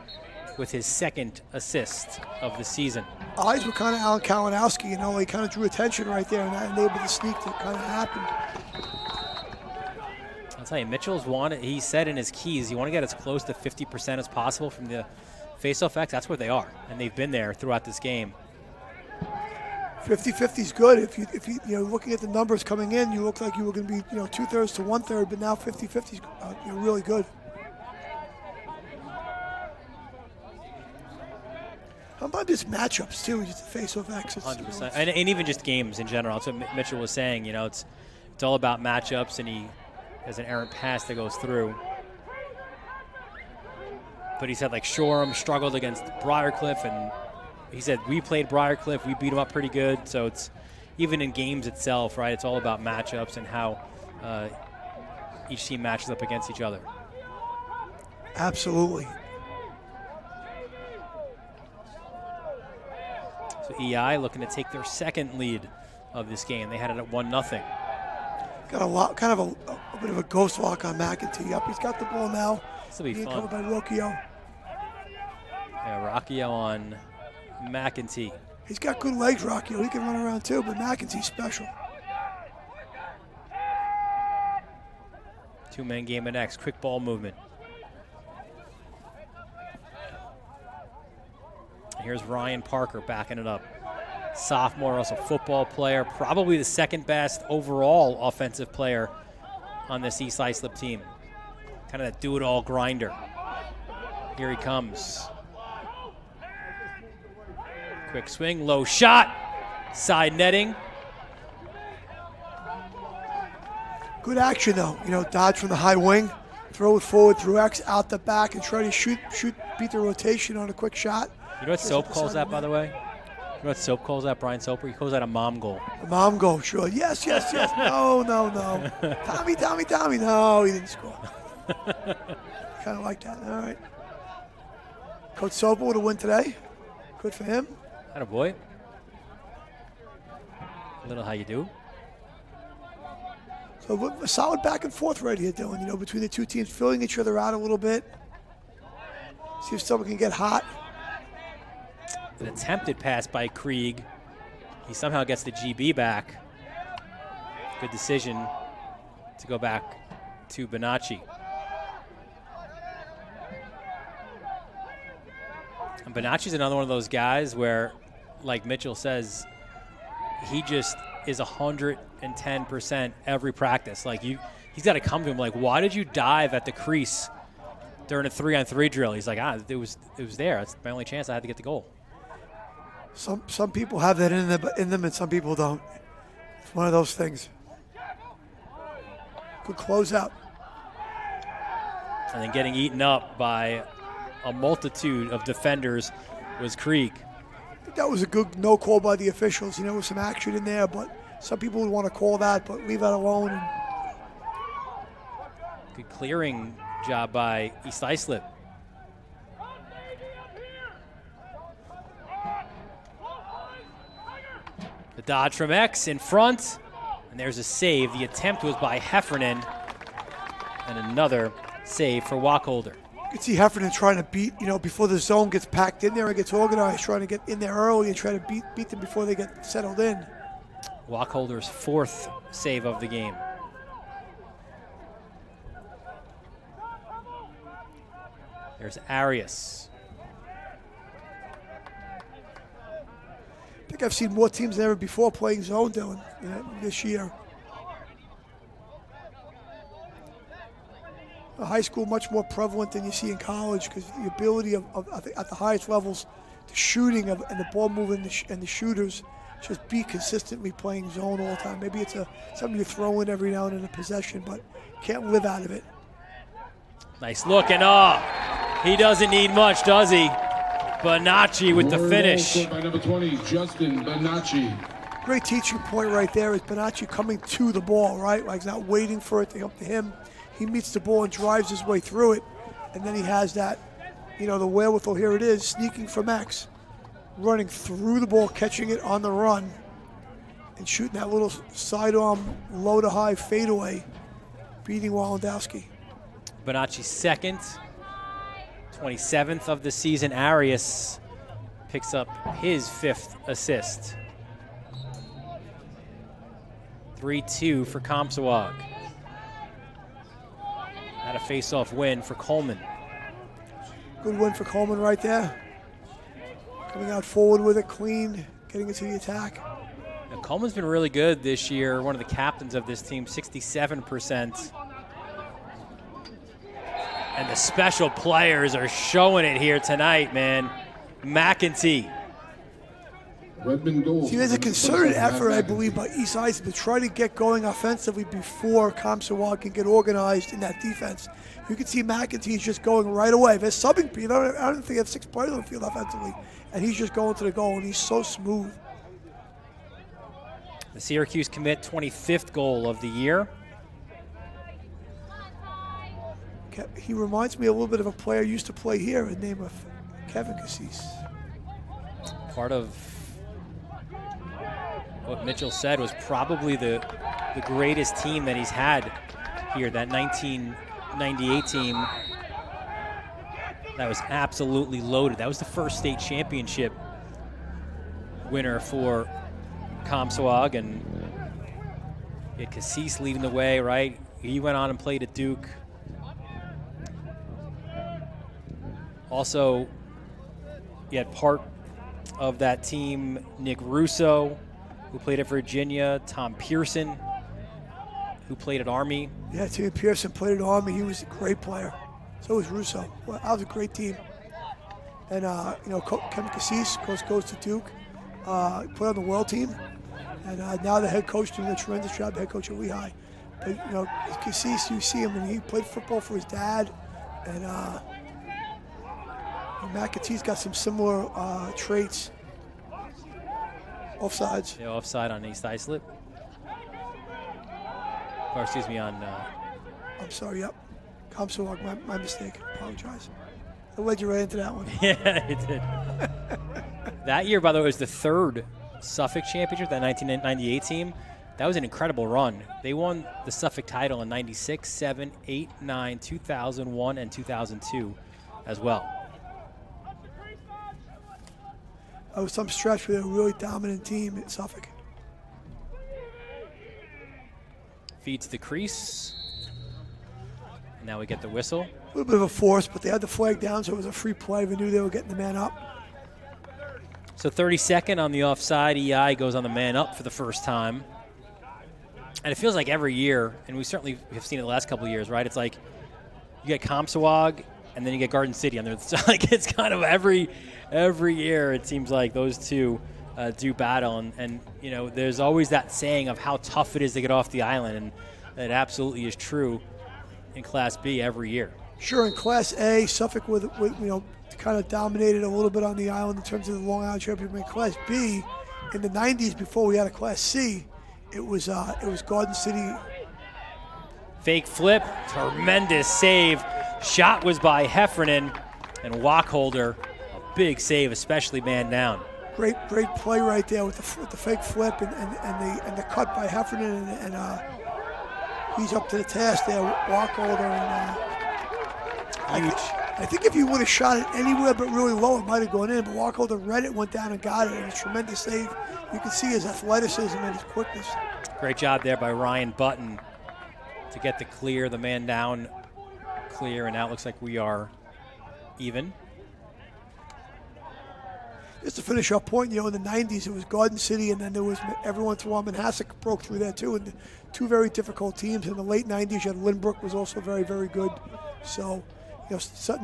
with his 2nd assist of the season. Eyes were kind of Alan Kalinowski. He kind of drew attention right there, and that enabled the sneak to kind of happen. I'll tell you, Mitchell's he said in his keys, you want to get as close to 50% as possible from the face-off X. That's where they are, and they've been there throughout this game. 50-50 is good. If you looking at the numbers coming in, you look like you were going to be 2/3 to 1/3, but now 50-50 is really good. How about just matchups too? Just the face-off X. 100%, and even just games in general. That's what Mitchell was saying. It's all about matchups, and he has an errant pass that goes through. But he said Shoreham struggled against Briarcliff, and he said we played Briarcliff, we beat them up pretty good. So it's even in games itself, right? It's all about matchups and how each team matches up against each other. Absolutely. So EI looking to take their 2nd lead of this game. They had it at 1-0. Got kind of a bit of a ghost walk on McAtee. Yep, he's got the ball now. This will be fun. Covered by Rocchio. Yeah, Rocchio on McAtee. He's got good legs, Rocchio. He can run around too, but McAtee's special. 2-man game at X. Quick ball movement. Here's Ryan Parker backing it up. Sophomore, also football player, probably the 2nd best overall offensive player on this East Islip team. Kind of that do-it-all grinder. Here he comes. Quick swing, low shot, side netting. Good action though. Dodge from the high wing, throw it forward through X, out the back, and try to shoot, beat the rotation on a quick shot. You know what Soap calls that, by the way? You know what Soap calls that, Brian Soper? He calls that a mom goal. A mom goal, sure. Yes. No. Tommy. No, he didn't score. Kind of like that. All right. Coach Soper with a win today. Good for him. Attaboy. Little how you do. So a solid back and forth right here, Dylan. Between the two teams, filling each other out a little bit. See if someone can get hot. An attempted pass by Krieg. He somehow gets the GB back. Good decision to go back to Bonacci. And Bonacci's another one of those guys where, like Mitchell says, he just is 110% every practice. Like he's got to come to him like, why did you dive at the crease during a 3-on-3 drill? He's like, it was there. That's my only chance. I had to get the goal. Some people have that in them, and some people don't. It's one of those things. Good closeout. And then getting eaten up by a multitude of defenders was Krieg. That was a good no call by the officials. With some action in there, but some people would want to call that, but leave that alone. Good clearing job by East Islip. The dodge from X in front, and there's a save. The attempt was by Heffernan, and another save for Wacholder. You can see Heffernan trying to beat, before the zone gets packed in there and gets organized, trying to get in there early and try to beat them before they get settled in. Wacholder's 4th save of the game. There's Arias. I think I've seen more teams than ever before playing zone doing this year. The high school much more prevalent than you see in college because the ability of at the highest levels, the shooting and the ball movement and the shooters just be consistently playing zone all the time. Maybe it's something you throw in every now and then in a possession, but can't live out of it. Nice look and he doesn't need much, does he? Bonacci with the finish. By number 20, Justin Bonacci. Great teaching point right there is Bonacci coming to the ball, right? Like he's not waiting for it to come to him. He meets the ball and drives his way through it. And then he has that, the wherewithal. Here it is, sneaking from X, running through the ball, catching it on the run, and shooting that little sidearm low to high fadeaway, beating Walendowski. Bonacci's 2nd, 27th of the season. Arias picks up his 5th assist. 3-2 for Comsewogue. Had a face-off win for Coleman. Good win for Coleman right there. Coming out forward with it, clean, getting into the attack. Now, Coleman's been really good this year. One of the captains of this team, 67%. And the special players are showing it here tonight, man. McEntee. See, there's a concerted effort, I believe, by East Islip to try to get going offensively before Comsewogue can get organized in that defense. You can see McEntee's just going right away. They're subbing people. I don't think they have 6 players on the field offensively. And he's just going to the goal, and he's so smooth. The Syracuse commit, 25th goal of the year. He reminds me a little bit of a player who used to play here in the name of Kevin Cassis. Part of what Mitchell said was probably the greatest team that he's had here, that 1998 team that was absolutely loaded. That was the first state championship winner for Comsewogue, and you had Cassis leading the way, right? He went on and played at Duke. Also, you had part of that team, Nick Russo, who played at Virginia, Tom Pearson, who played at Army. Yeah, Tim Pearson played at Army. He was a great player. So was Russo. Well, that was a great team. And, Kevin Cassis, of course, goes to Duke. Played on the world team. And now the head coach doing a tremendous job, the head coach at Lehigh. But, Cassis, you see him, and he played football for his dad. And McAtee's got some similar traits. Offsides. Yeah, offside on East Islip. Or excuse me, on... I'm sorry, yep. Comsewogue, my mistake. Apologize. I led you right into that one. Yeah, it did. That year, by the way, was the 3rd Suffolk championship, that 1998 team. That was an incredible run. They won the Suffolk title in 96, 7, 8, 9, 2001, and 2002 as well. That was some stretch where they were a really dominant team at Suffolk. Feeds the crease. Now we get the whistle. A little bit of a force, but they had the flag down, so it was a free play. We knew they were getting the man up. So 32nd on the offside. EI goes on the man up for the first time. And it feels like every year, and we certainly have seen it the last couple of years, right? It's like you get Comsewogue, and then you get Garden City. And like it's kind of every year it seems like those two do battle. And, you know, there's always that saying of how tough it is to get off the island, and it absolutely is true in Class B every year. Sure, in Class A, Suffolk with kind of dominated a little bit on the island in terms of the Long Island Championship. In Class B, in the 90s, before we had a Class C, it was Garden City. Fake flip, tremendous save. Shot was by Heffernan, and Wacholder, a big save, especially man down. Great play right there with the fake flip and the cut by Heffernan, and he's up to the task there, Wacholder. I think if he would have shot it anywhere but really low, it might have gone in. But Wacholder read it, went down and got it. It was a tremendous save. You can see his athleticism and his quickness. Great job there by Ryan Button to get the clear, the man down clear, and now it looks like we are even. Just to finish our point, in the 90s, it was Garden City, and then there was every once in a while Manhasset broke through there too, and two very difficult teams. In the late 90s, you had Lynbrook was also very, very good. So,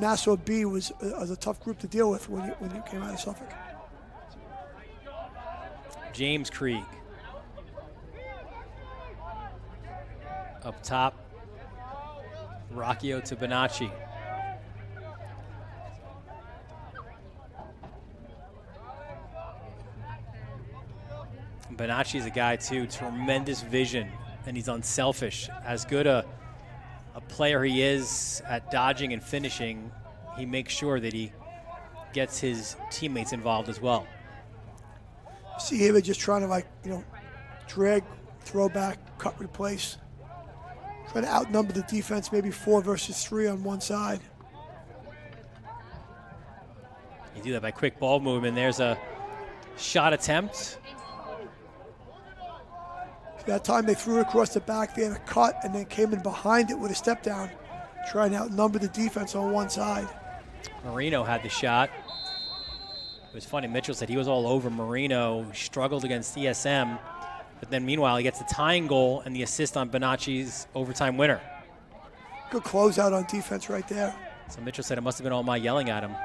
Nassau B was a tough group to deal with when you came out of Suffolk. James Krieg. Up top, Rocchio to Bonacci. Bonacci's a guy, too, tremendous vision, and he's unselfish. As good a player he is at dodging and finishing, he makes sure that he gets his teammates involved as well. See him just trying to, drag, throw back, cut, replace. Trying to outnumber the defense, maybe 4 versus 3 on one side. You do that by quick ball movement. There's a shot attempt. That time they threw it across the back, they had a cut, and then came in behind it with a step down, trying to outnumber the defense on one side. Marino had the shot. It was funny, Mitchell said he was all over Marino, struggled against ESM, but then meanwhile he gets the tying goal and the assist on Bonacci's overtime winner. Good closeout on defense right there. So Mitchell said it must have been all my yelling at him.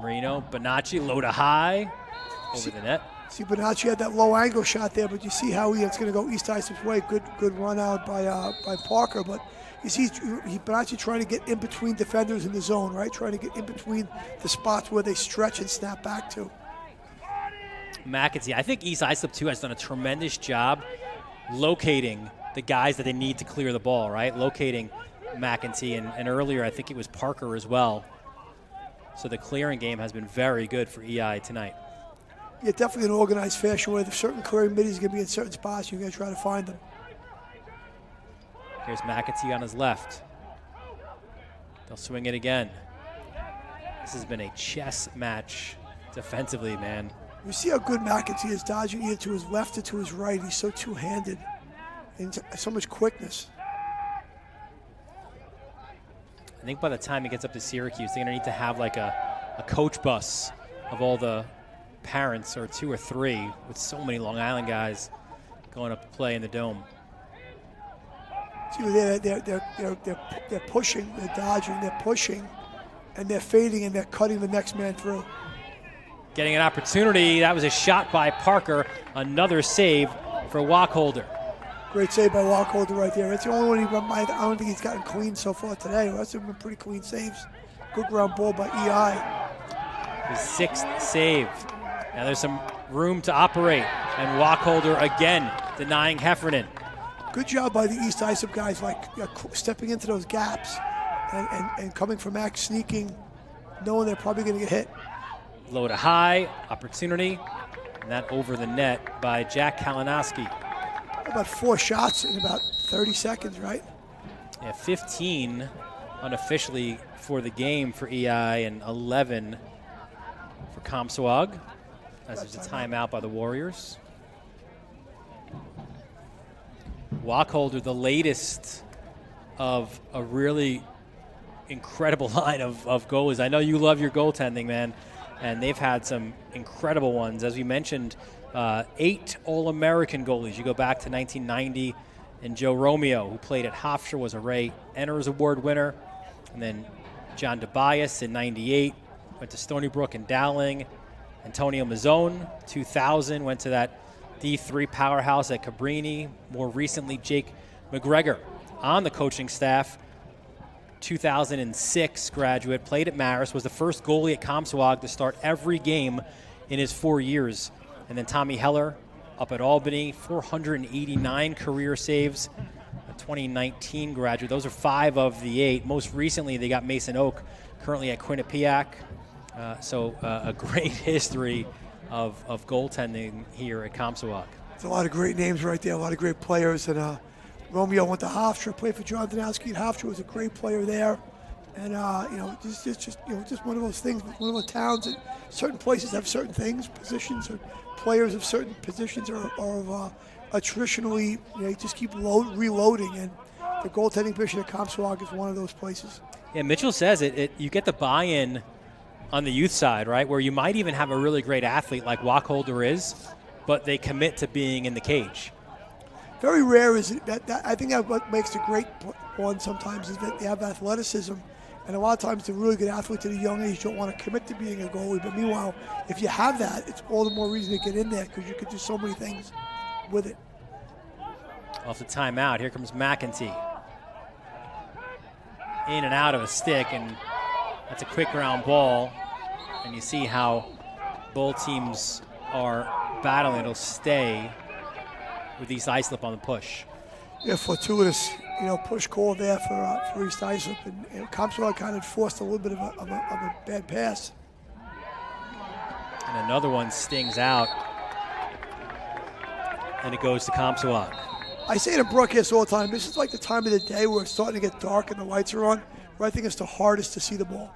Marino, Bonacci, low to high, over the net. See, Bonacci had that low angle shot there, but you see how it's going to go East Islip's way. Good run out by Parker, but you see Bonacci trying to get in between defenders in the zone, right? Trying to get in between the spots where they stretch and snap back to. McAtee, I think East Islip too has done a tremendous job locating the guys that they need to clear the ball, right? Locating McAtee, and earlier I think it was Parker as well. So the clearing game has been very good for EI tonight. Yeah, definitely an organized fashion where there's certain clearing middies going to be in certain spots. You're going to try to find them. Here's McAtee on his left. They'll swing it again. This has been a chess match defensively, man. You see how good McAtee is dodging either to his left or to his right. He's so two-handed and so much quickness. I think by the time he gets up to Syracuse, they're going to need to have like a coach bus of all the parents, or 2 or 3, with so many Long Island guys going up to play in the Dome. See, they're pushing, they're dodging, they're pushing, and they're fading, and they're cutting the next man through. Getting an opportunity. That was a shot by Parker. Another save for Wacholder. Great save by Wacholder right there. It's the only one I don't think he's gotten clean so far today. The rest have been pretty clean saves. Good ground ball by EI. His 6th save. Now there's some room to operate, and Wacholder again denying Heffernan. Good job by the East Islip guys, stepping into those gaps and coming from Max, sneaking, knowing they're probably going to get hit. Low to high, opportunity, and that over the net by Jack Kalinowski. About 4 shots in about 30 seconds, right? Yeah, 15 unofficially for the game for EI and 11 for Comsewogue, as there's a timeout by the Warriors. Wacholder, the latest of a really incredible line of goalies. I know you love your goaltending, man, and they've had some incredible ones. As we mentioned, 8 All-American goalies. You go back to 1990, and Joe Romeo, who played at Hofstra, was a Ray Enters Award winner. And then John DeBias in 98, went to Stony Brook and Dowling. Antonio Mazzone, 2000, went to that D3 powerhouse at Cabrini. More recently, Jake McGregor on the coaching staff. 2006 graduate, played at Marist, was the first goalie at Comsewogue to start every game in his 4 years. And then Tommy Heller up at Albany, 489 career saves, a 2019 graduate. Those are 5 of the 8. Most recently, they got Mason Oak, currently at Quinnipiac. So a great history of goaltending here at Comsewogue. There's a lot of great names right there, a lot of great players. And Romeo went to Hofstra, played for John Danowski at Hofstra, was a great player there. And, just one of those things, one of those towns that certain places have certain things, positions, or players of certain positions are traditionally, you just keep reloading. And the goaltending position at Comsewogue is one of those places. Yeah, Mitchell says you get the buy-in on the youth side, right, where you might even have a really great athlete like Wacholder is, but they commit to being in the cage. Very rare is it that I think that what makes the great one sometimes is that they have athleticism, and a lot of times the really good athletes at a young age don't want to commit to being a goalie. But meanwhile, if you have that, it's all the more reason to get in there because you could do so many things with it. Off the timeout, here comes McEntee. In and out of a stick, and that's a quick round ball. And you see how both teams are battling. It'll stay with East Islip on the push. Yeah, fortuitous, push call there for East Islip, and Comsewogue kind of forced a little bit of a bad pass. And another one stings out, and it goes to Comsewogue. I say to broadcast all the time, this is like the time of the day where it's starting to get dark and the lights are on, where I think it's the hardest to see the ball.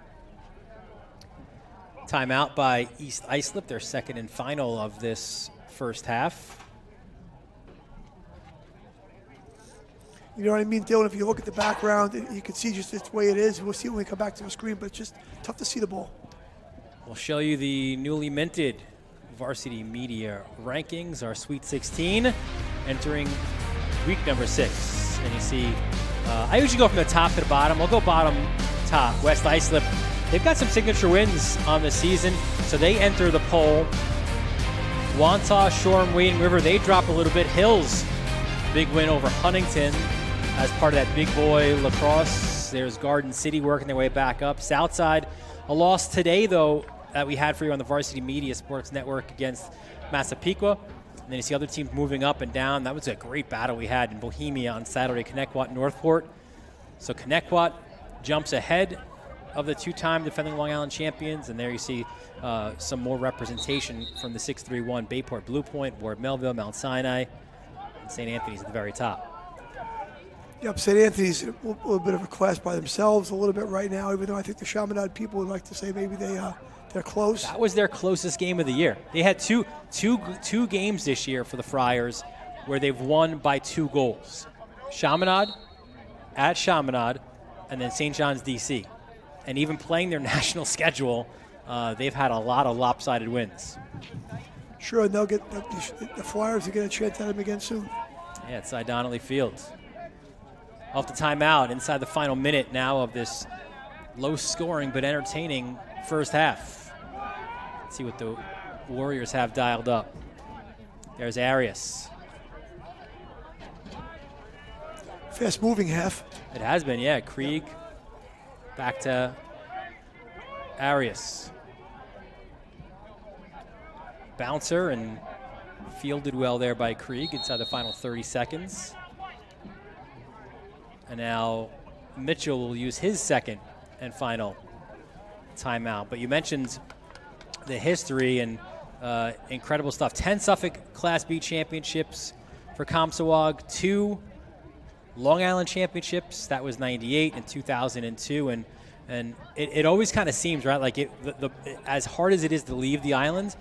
Timeout by East Islip, their second and final of this first half. You know what I mean, Dylan? If you look at the background, you can see just the way it is. We'll see when we come back to the screen, but it's just tough to see the ball. We'll show you the newly minted Varsity Media rankings, our Sweet 16, entering week number 6. And you see, I usually go from the top to the bottom. I'll go bottom, top. West Islip, they've got some signature wins on the season, so they enter the poll. Wantagh, Shoreham, Wading River, they drop a little bit. Hills, big win over Huntington as part of that big boy lacrosse. There's Garden City working their way back up. Southside, a loss today, though, that we had for you on the Varsity Media Sports Network against Massapequa. And then you see other teams moving up and down. That was a great battle we had in Bohemia on Saturday, Connecticut, Northport. So Connecticut jumps ahead of the 2-time defending Long Island champions. And there you see some more representation from the 6-3-1 Bayport Blue Point, Ward Melville, Mount Sinai, and St. Anthony's at the very top. Yep, St. Anthony's a little bit of a class by themselves a little bit right now, even though I think the Chaminade people would like to say maybe they're close. That was their closest game of the year. They had two games this year for the Friars where they've won by 2 goals. Chaminade at Chaminade, and then St. John's, D.C. And even playing their national schedule, they've had a lot of lopsided wins. Sure, and they'll get the Flyers will get a chance at them again soon. Yeah, it's Donnelly Field. Off the timeout, inside the final minute now of this low-scoring but entertaining first half. Let's see what the Warriors have dialed up. There's Arias. Fast-moving half. It has been, yeah. Krieg back to Arias. Bouncer and fielded well there by Krieg inside the final 30 seconds. And now Mitchell will use his second and final timeout. But you mentioned the history and incredible stuff. 10 Suffolk Class B championships for Comsewogue, 2 Long Island championships. That was 98 and 2002. And And it always kind of seems, right, like as hard as it is to leave the island,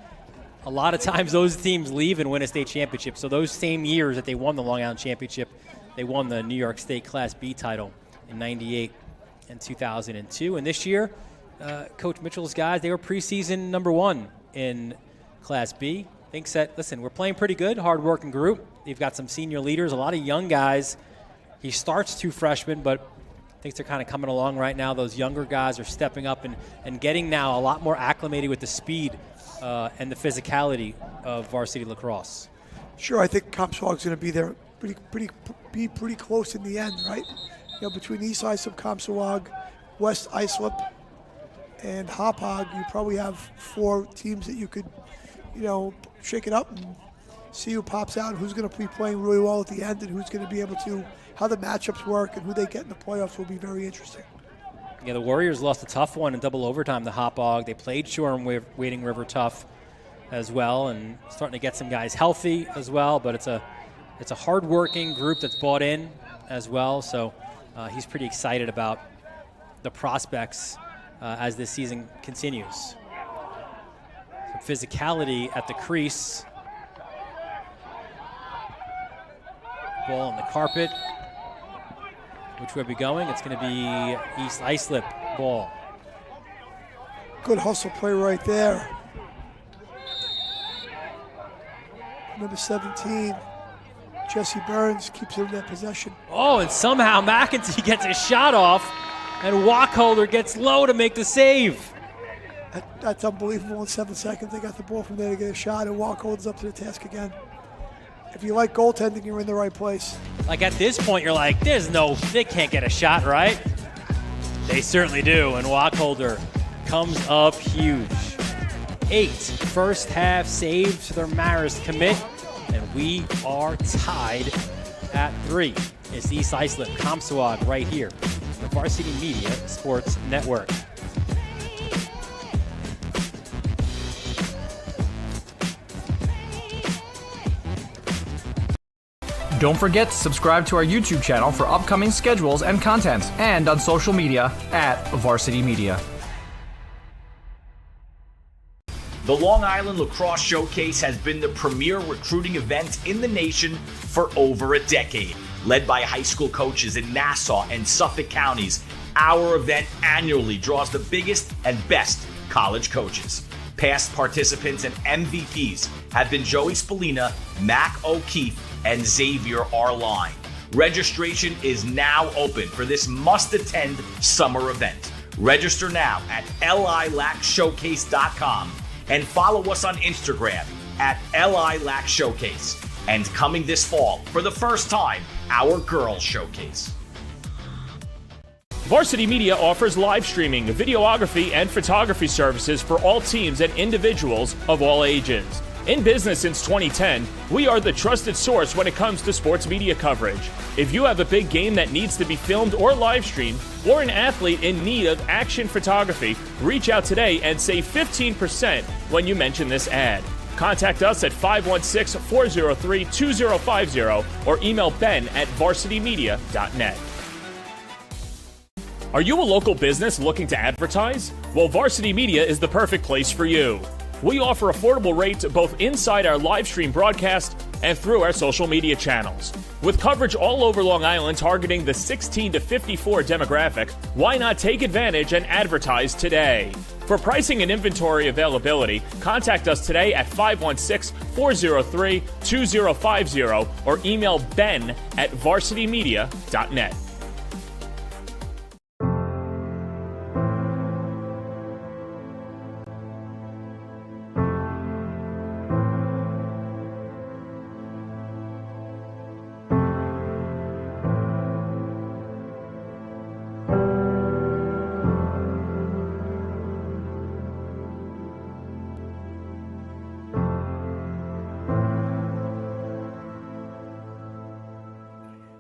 a lot of times those teams leave and win a state championship. So those same years that they won the Long Island Championship, they won the New York State Class B title in 98 and 2002. And this year, Coach Mitchell's guys, they were preseason number 1 in Class B. Thinks that, listen, we're playing pretty good, hard-working group. They've got some senior leaders, a lot of young guys. He starts 2 freshmen, but thinks they're kind of coming along right now. Those younger guys are stepping up and getting now a lot more acclimated with the speed and the physicality of varsity lacrosse. Sure, I think Comsewogue's going to be there pretty close in the end, right? Between East Islip, Comsewogue, West Islip, and Hauppauge, you probably have 4 teams that you could, shake it up and see who pops out, who's going to be playing really well at the end, and who's going to be able to, how the matchups work and who they get in the playoffs will be very interesting. Yeah, the Warriors lost a tough one in double overtime to Hauppauge. They played Shore and Wading River tough as well, and starting to get some guys healthy as well, but it's a hard-working group that's bought in as well, so he's pretty excited about the prospects as this season continues. Some physicality at the crease. Ball on the carpet. Which way are we going? It's going to be East Islip ball. Good hustle play right there. Number 17, Jesse Burns keeps it in that possession. Oh, and somehow McEntee gets a shot off, and Wacholder gets low to make the save. That's unbelievable. In 7 seconds, they got the ball from there to get a shot, and Wacholder's up to the task again. If you like goaltending, you're in the right place. Like at this point, you're like, they can't get a shot, right? They certainly do, and Wacholder comes up huge. 8 first half saves to their Marist commit, and we are tied at 3. It's East Islip, Comsewogue right here, the Varsity Media Sports Network. Don't forget to subscribe to our YouTube channel for upcoming schedules and content, and on social media at Varsity Media. The Long Island Lacrosse Showcase has been the premier recruiting event in the nation for over a decade. Led by high school coaches in Nassau and Suffolk counties, our event annually draws the biggest and best college coaches. Past participants and MVPs have been Joey Spallina, Mac O'Keefe, and Xavier Arline. Registration is now open for this must-attend summer event. Register now at lilacshowcase.com and follow us on Instagram at lilacshowcase. And coming this fall, for the first time, our Girls Showcase. Varsity Media offers live streaming, videography, and photography services for all teams and individuals of all ages. In business since 2010, we are the trusted source when it comes to sports media coverage. If you have a big game that needs to be filmed or live streamed, or an athlete in need of action photography, reach out today and save 15% when you mention this ad. Contact us at 516-403-2050 or email ben@varsitymedia.net. Are you a local business looking to advertise? Well, Varsity Media is the perfect place for you. We offer affordable rates both inside our live stream broadcast and through our social media channels. With coverage all over Long Island targeting the 16 to 54 demographic, why not take advantage and advertise today? For pricing and inventory availability, contact us today at 516-403-2050 or email ben@varsitymedia.net.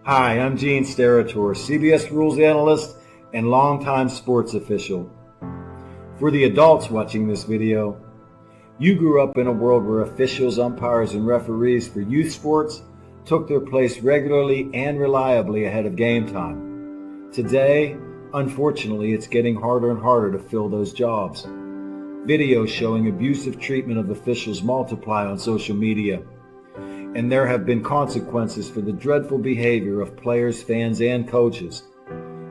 Hi, I'm Gene Sterator, CBS Rules Analyst and longtime sports official. For the adults watching this video, you grew up in a world where officials, umpires, and referees for youth sports took their place regularly and reliably ahead of game time. Today, Unfortunately, it's getting harder and harder to fill those jobs. Videos showing abusive treatment of officials multiply on social media, and there have been consequences for the dreadful behavior of players, fans, and coaches.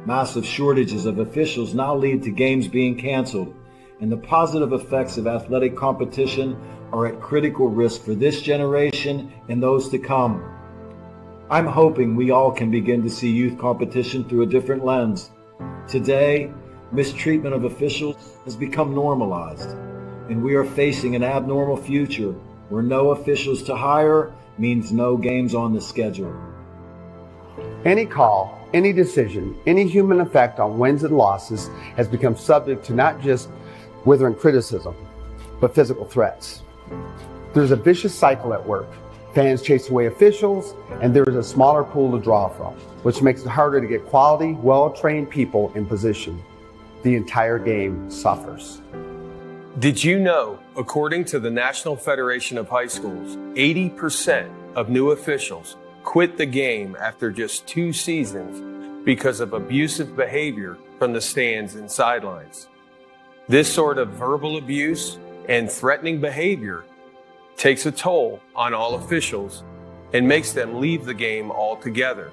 Massive shortages of officials now lead to games being canceled, and the positive effects of athletic competition are at critical risk for this generation and those to come. I'm hoping we all can begin to see youth competition through a different lens. Today, mistreatment of officials has become normalized, and we are facing an abnormal future where no officials to hire means no games on the schedule. Any call, any decision, any human effect on wins and losses has become subject to not just withering criticism, but physical threats. There's a vicious cycle at work. Fans chase away officials, and there is a smaller pool to draw from, which makes it harder to get quality, well-trained people in position. The entire game suffers. Did you know, according to the National Federation of High Schools, 80% of new officials quit the game after just 2 seasons because of abusive behavior from the stands and sidelines? This sort of verbal abuse and threatening behavior takes a toll on all officials and makes them leave the game altogether.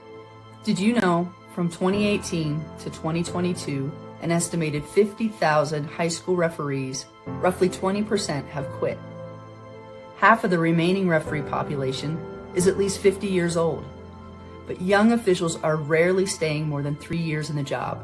Did you know, from 2018 to 2022, an estimated 50,000 high school referees, roughly 20%, have quit. Half of the remaining referee population is at least 50 years old, but young officials are rarely staying more than 3 years in the job.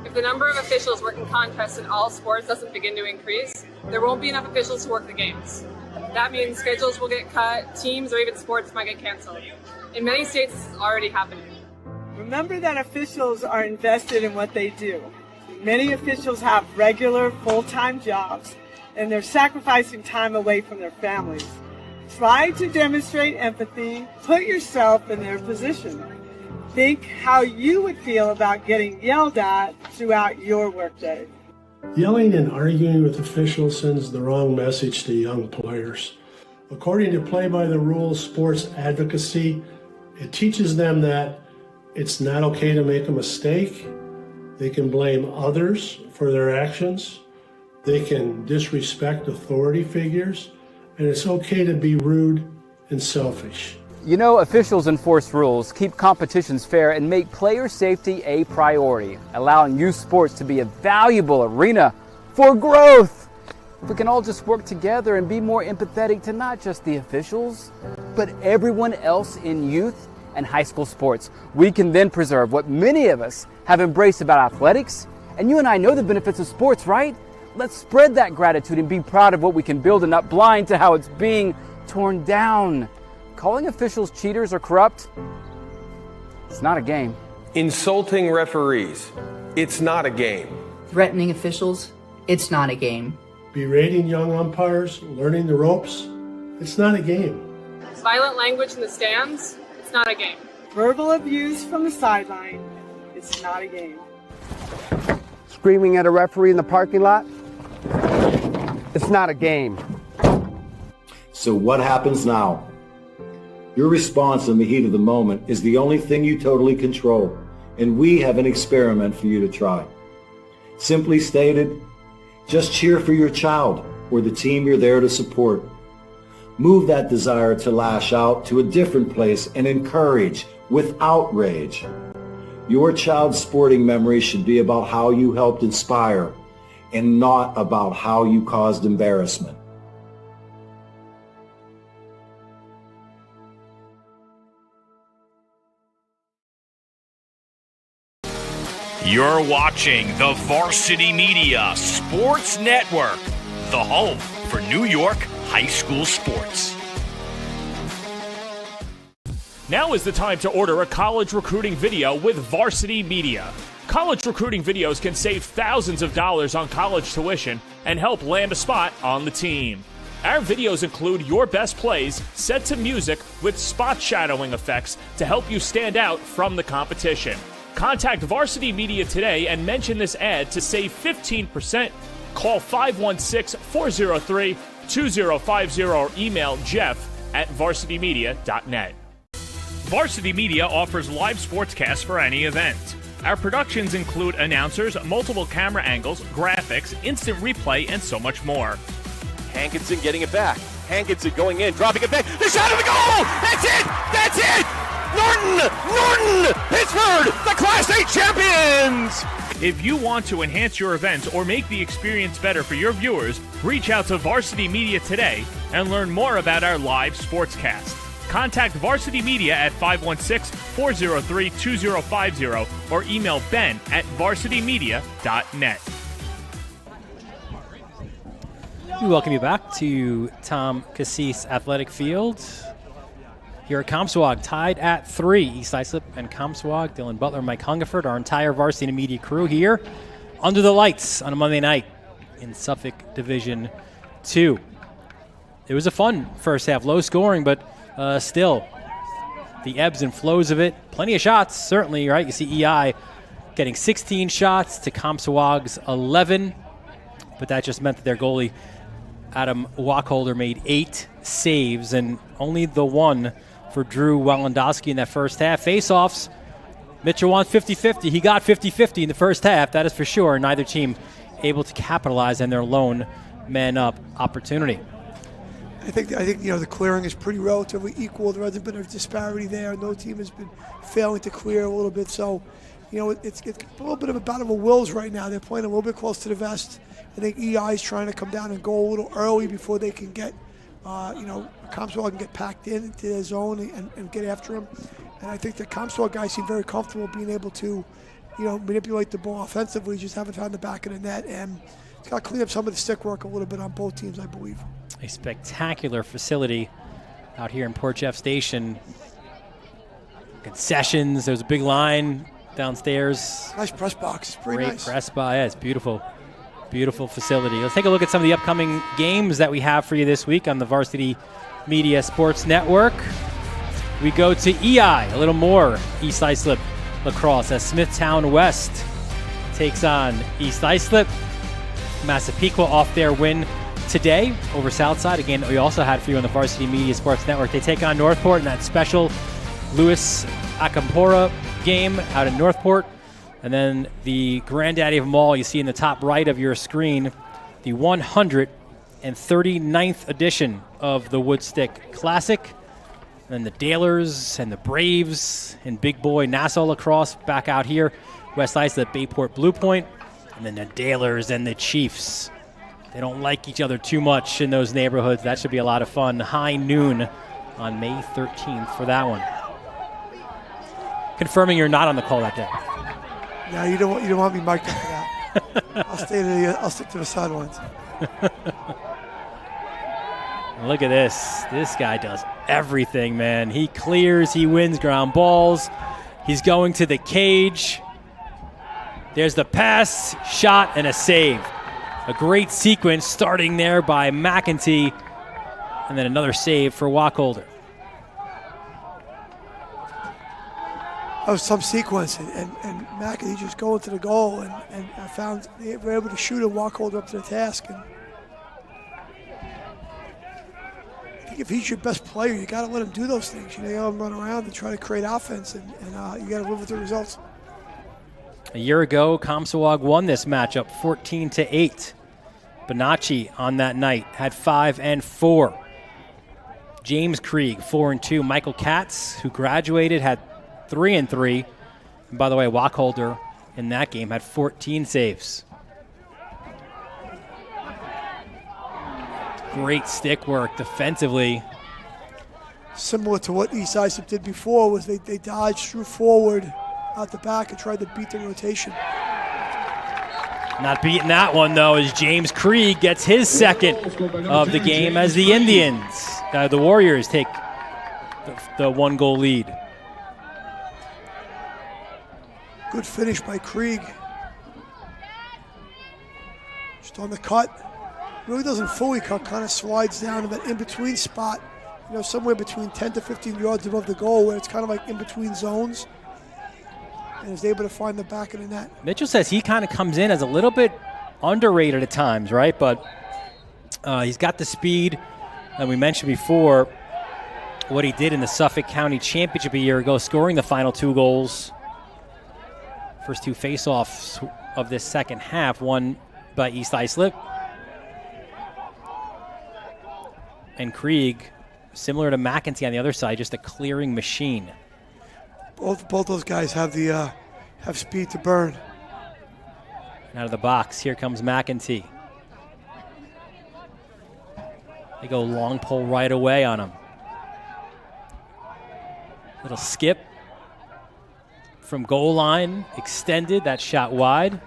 If the number of officials working contests in all sports doesn't begin to increase, there won't be enough officials to work the games. That means schedules will get cut, teams or even sports might get canceled. In many states, this is already happening. Remember that officials are invested in what they do. Many officials have regular, full-time jobs, and they're sacrificing time away from their families. Try to demonstrate empathy. Put yourself in their position. Think how you would feel about getting yelled at throughout your workday. Yelling and arguing with officials sends the wrong message to young players. According to Play by the Rules sports advocacy, it teaches them that it's not okay to make a mistake. They can blame others for their actions. They can disrespect authority figures. And it's okay to be rude and selfish. You know, officials enforce rules, keep competitions fair, and make player safety a priority, allowing youth sports to be a valuable arena for growth. If we can all just work together and be more empathetic to not just the officials, but everyone else in youth and high school sports, we can then preserve what many of us have embraced about athletics. And you and I know the benefits of sports, right? Let's spread that gratitude and be proud of what we can build and not blind to how it's being torn down. Calling officials cheaters or corrupt, it's not a game. Insulting referees, it's not a game. Threatening officials, it's not a game. Berating young umpires, learning the ropes, it's not a game. Violent language in the stands, it's not a game. Verbal abuse from the sideline, it's not a game. Screaming at a referee in the parking lot, it's not a game. So what happens now? Your response in the heat of the moment is the only thing you totally control, and we have an experiment for you to try. Simply stated, just cheer for your child or the team you're there to support. Move that desire to lash out to a different place and encourage without rage. Your child's sporting memory should be about how you helped inspire and not about how you caused embarrassment. You're watching the Varsity Media Sports Network, the home for New York high school sports. Now is the time to order a college recruiting video with Varsity Media. College recruiting videos can save thousands of dollars on college tuition and help land a spot on the team. Our videos include your best plays set to music with spot shadowing effects to help you stand out from the competition. Contact Varsity Media today and mention this ad to save 15%. call 516-403-2050 or email jeff@varsitymedia.net. Varsity Media offers live sportscasts for any event. Our productions include announcers, multiple camera angles, graphics, instant replay, and so much more. Hankinson getting it back. Hankinson going in, dropping it back. The shot of the goal! That's it! That's it! Norton! Pittsburgh, the Class A champions! If you want to enhance your events or make the experience better for your viewers, reach out to Varsity Media today and learn more about our live sportscast. Contact Varsity Media at 516-403-2050 or email ben@varsitymedia.net. We welcome you back to Tom Cassis Athletic Field. Here at Comsewogue, tied at 3. East Islip and Comsewogue, Dylan Butler, Mike Hungerford, our entire Varsity Media crew here under the lights on a Monday night in Suffolk Division 2. It was a fun first half, low scoring, but still the ebbs and flows of it. Plenty of shots, certainly, right? You see EI getting 16 shots to Comsewogue's 11, but that just meant that their goalie, Adam Wacholder, made 8 saves and only the one for Drew Walendowski in that first half. Face-offs, Mitchell won 50-50. He got 50-50 in the first half, that is for sure. Neither team able to capitalize on their lone man-up opportunity. I think the clearing is pretty relatively equal. There hasn't been a disparity there. No team has been failing to clear a little bit. So, it's a little bit of a battle of wills right now. They're playing a little bit close to the vest. I think EI is trying to come down and go a little early before they can get, Comsewogue can get packed into their zone and get after them. And I think the Comsewogue guys seem very comfortable being able to, manipulate the ball offensively, just haven't found the back of the net. And it's got to clean up some of the stick work a little bit on both teams, I believe. A spectacular facility out here in Port Jeff Station. Concessions, there's a big line downstairs. Nice press box, it's pretty nice. Great press box, yeah, it's beautiful. Beautiful facility. Let's take a look at some of the upcoming games that we have for you this week on the Varsity Media Sports Network. We go to EI, a little more East Islip lacrosse as Smithtown West takes on East Islip. Massapequa off their win today over Southside. Again, we also had for you on the Varsity Media Sports Network. They take on Northport in that special Louis Acampora game out in Northport. And then the granddaddy of them all, you see in the top right of your screen, the 139th edition of the Woodstick Classic. And then the Dalers and the Braves and Big Boy Nassau Lacrosse back out here. West Islip, Bayport, Blue Point. And then the Dalers and the Chiefs. They don't like each other too much in those neighborhoods. That should be a lot of fun. High noon on May 13th for that one. Confirming you're not on the call that day. No, you don't want me mic'd up for that. I'll stick to the sidelines. Look at this. This guy does everything, man. He clears, he wins ground balls. He's going to the cage. There's the pass, shot, and a save. A great sequence starting there by McEntee, and then another save for Wacholder. That was some sequence, and McEntee just going to the goal, and I found they were able to shoot and Wacholder up to the task. And I think if he's your best player, you got to let him do those things. You got to let him run around and try to create offense, and you got to live with the results. A year ago, Comsewogue won this matchup 14-8. Bonacci on that night had 5 and 4. James Krieg 4 and 2. Michael Katz, who graduated, had 3 and 3. And by the way, Wacholder in that game had 14 saves. Great stick work defensively. Similar to what East Islip did before, was they dodged through forward out the back and tried to beat the rotation. Not beating that one, though, as James Krieg gets his second of the game as the Indians, the Warriors, take the 1-goal lead. Good finish by Krieg. Just on the cut. Really doesn't fully cut, kind of slides down to that in-between spot, somewhere between 10 to 15 yards above the goal, where it's kind of like in between zones. And is able to find the back of the net. Mitchell says he kind of comes in as a little bit underrated at times, right? But he's got the speed. And we mentioned before what he did in the Suffolk County Championship a year ago, scoring the final 2 goals. First 2 face-offs of this second half, won by East Islip. And Krieg, similar to McEntee on the other side, just a clearing machine. Both those guys have the have speed to burn. And out of the box, here comes McEntee. They go long pull right away on him. Little skip from goal line, extended, that shot wide.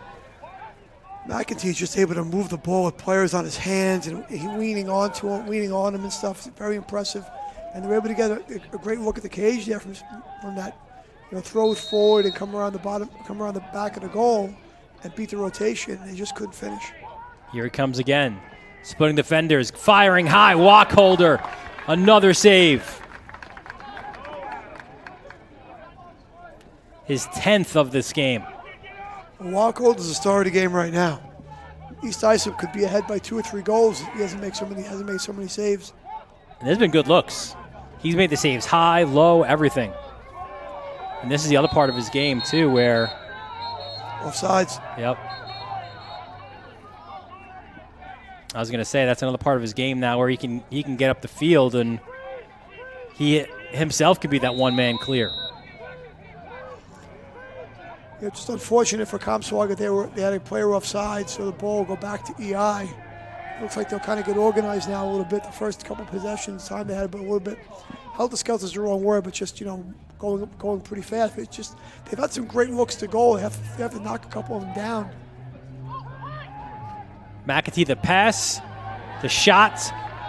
McEntee's just able to move the ball with players on his hands and he leaning on him and stuff. It's very impressive. And they're able to get a great look at the cage there from that, throw it forward and come around the back of the goal and beat the rotation. They just couldn't finish. Here it comes again. Splitting defenders, firing high, Walkholder, another save. His 10th of this game. Walkholder is the star of the game right now. East Islip could be ahead by 2 or 3 goals. He hasn't made so many saves. And there's been good looks. He's made the saves high, low, everything. And this is the other part of his game too, where offsides. Yep. I was going to say that's another part of his game now where he can get up the field and he himself could be that one-man clear. Yeah, just unfortunate for Comsewogue that they had a player offside, so the ball will go back to EI. Looks like they'll kind of get organized now a little bit. The first couple possessions, time they had a little bit. Helter-skelter is the wrong word, but just going pretty fast. It's just they've had some great looks to goal. They have to knock a couple of them down. McEntee, the pass, the shot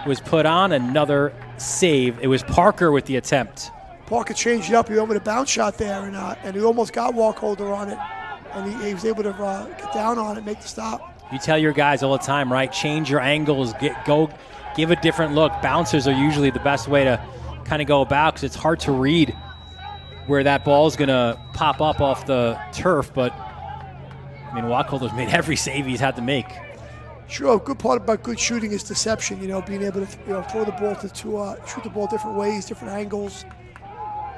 was put on, another save. It was Parker with the attempt. Parker changed it up. He went with a bounce shot there, and he almost got Walkholder on it, and he was able to get down on it, make the stop. You tell your guys all the time, right? Change your angles, give a different look. Bouncers are usually the best way to kind of go about because it's hard to read where that ball is going to pop up off the turf. But I mean, Walkholder's made every save he's had to make. Sure, a good part about good shooting is deception. Being able to throw the ball shoot the ball different ways, different angles.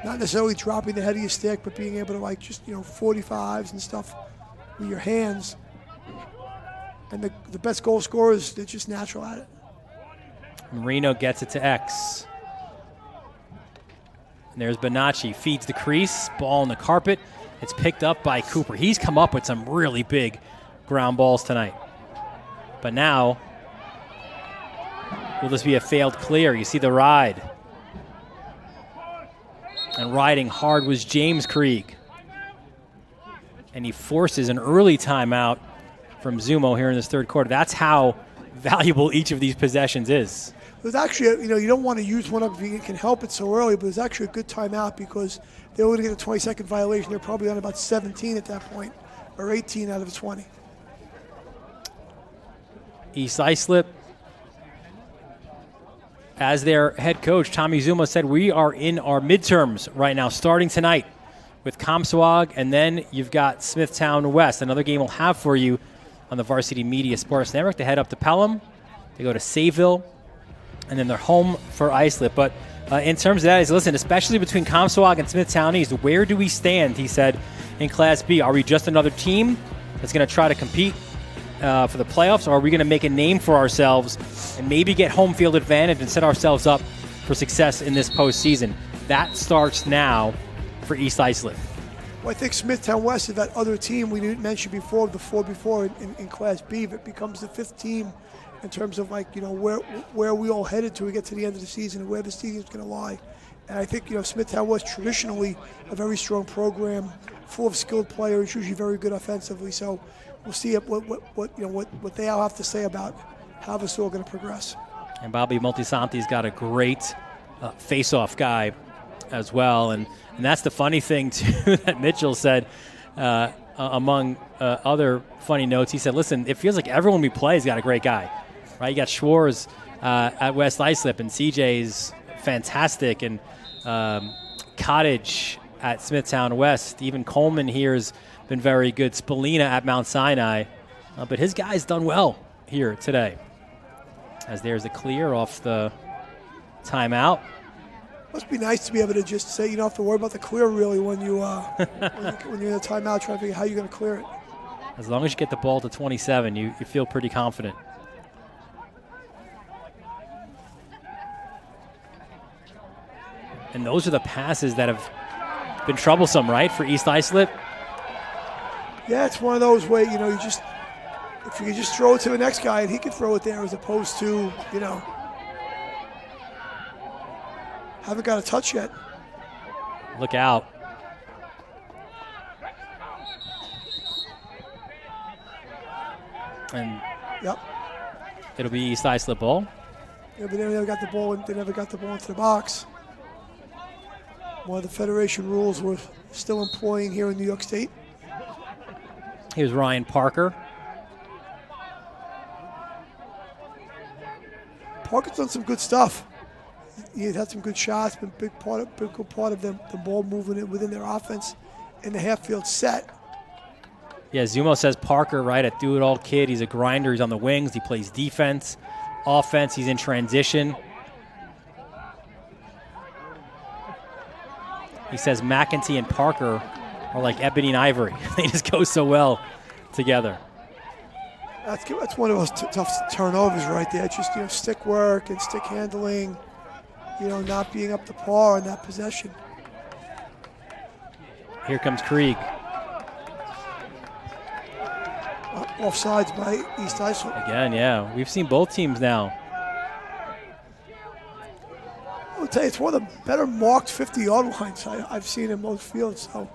Not necessarily dropping the head of your stick, but being able to 45s and stuff with your hands. And the best goal scorers, they're just natural at it. Marino gets it to X. And there's Bonacci, feeds the crease, ball on the carpet. It's picked up by Cooper. He's come up with some really big ground balls tonight. But now, will this be a failed clear? You see the ride. And riding hard was James Krieg. And he forces an early timeout from Zumo here in this third quarter. That's how valuable each of these possessions is. There's actually, you don't want to use one up if you can help it so early, but it's actually a good timeout because they were going to get a 20-second violation. They're probably on about 17 at that point, or 18 out of 20. East Islip, as their head coach, Tommy Zuma, said, we are in our midterms right now, starting tonight with Comsewogue, and then you've got Smithtown West. Another game we'll have for you on the Varsity Media Sports Network. They head up to Pelham, they go to Sayville, and then they're home for Islip. But in terms of that, is listen, especially between Comsewogue and Smithtown East, where do we stand, he said, in Class B? Are we just another team that's going to try to compete for the playoffs, or are we going to make a name for ourselves and maybe get home field advantage and set ourselves up for success in this postseason? That starts now for East Islip. Well, I think Smithtown West is that other team we didn't mention before, the four before in Class B. If it becomes the 5th team in terms of where we all headed to get to the end of the season and where the season's going to lie. And I think Smithtown West traditionally a very strong program, full of skilled players, usually very good offensively. So we'll see what they all have to say about how this is all going to progress. And Bobby Multisanti's got a great face-off guy as well, and that's the funny thing too that Mitchell said. Among other funny notes, he said, "Listen, it feels like everyone we play has got a great guy, right? You got Schwartz at West Islip, and CJ's fantastic, and Cottage at Smithtown West. Even Coleman here has been very good. Spallina at Mount Sinai. But his guy's done well here today. As there's a clear off the timeout. Must be nice to be able to just say you don't have to worry about the clear really when you when you're in a timeout trying to figure out how you're going to clear it. As long as you get the ball to 27, you feel pretty confident. And those are the passes that have been troublesome, right, for East Islip? Yeah, it's one of those where, you know, you just, if you could just throw it to the next guy and he could throw it there as opposed to, you know, haven't got a touch yet. Look out. And yep, it'll be East Islip ball. Yeah, but they never got the ball. They never got the ball into the box. One of the Federation rules we're still employing here in New York State. Here's Ryan Parker. Parker's done some good stuff. He had some good shots, been a big part of the ball movement within their offense in the half field set. Yeah, Zumo says Parker, right, a do-it-all kid. He's a grinder. He's on the wings. He plays defense, offense. He's in transition. He says McEntee and Parker are like ebony and ivory. They just go so well together. That's one of those tough turnovers right there. Just, you know, stick work and stick handling, you know, not being up to par in that possession. Here comes Krieg. Offsides by East Islip. Again, yeah. We've seen both teams now. I'll tell you, it's one of the better marked 50-yard lines I've seen in most fields. So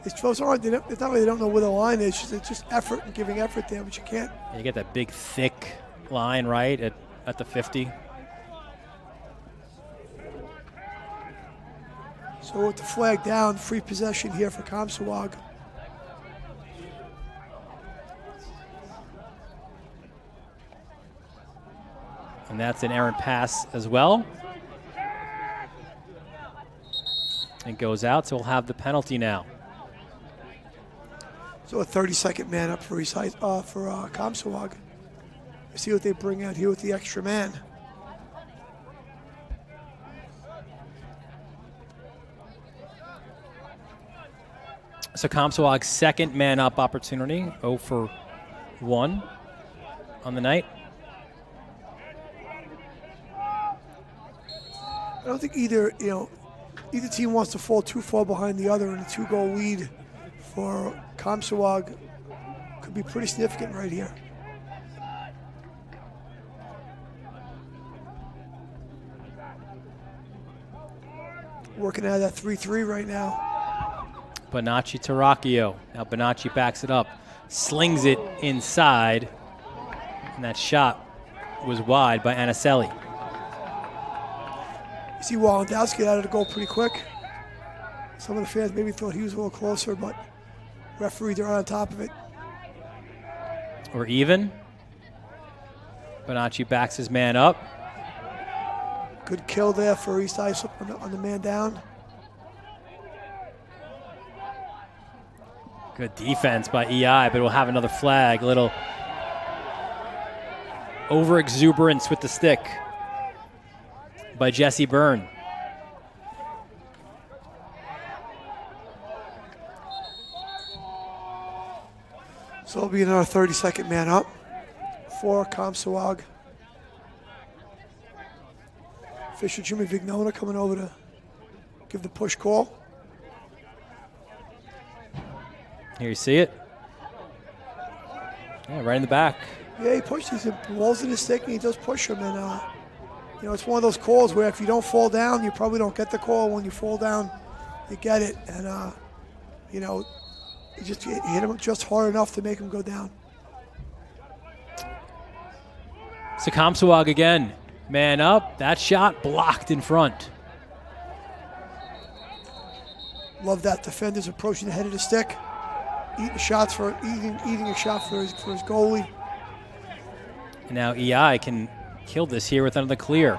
it's not like they don't know where the line is. It's just effort and giving effort there, but you can't. You get that big, thick line, right, at the 50. So with the flag down, free possession here for Comsewogue. And that's an errant pass as well. It goes out, so we'll have the penalty now. So a 30-second man up for Comsewogue. See what they bring out here with the extra man. So Comsewogue's second man up opportunity, 0 for 1 on the night. I don't think either team wants to fall too far behind the other, and a 2-goal lead for Comsewogue could be pretty significant right here. Working out of that 3-3 right now. Bonacci Taracchio. Now Bonacci backs it up, slings it inside, and that shot was wide by Aniselli. You see Walendowski out of the goal pretty quick. Some of the fans maybe thought he was a little closer, but referee, they're on top of it. Or even. Bonacci backs his man up. Good kill there for East Islip on the man down. Good defense by EI, but we'll have another flag. A little over-exuberance with the stick by Jesse Byrne. So it'll be another 30-second man up for Comsewogue. Fisher Jimmy Vignona coming over to give the push call. Here you see it. Yeah, right in the back. Yeah, he pushed. He's balls in his stick, and he does push him. And it's one of those calls where if you don't fall down, you probably don't get the call. When you fall down, you get it. And you just hit him just hard enough to make him go down. So Comsewogue again, man up. That shot blocked in front. Love that defender's approaching the head of the stick. Eating a shot for his goalie. And now EI can kill this here with another clear.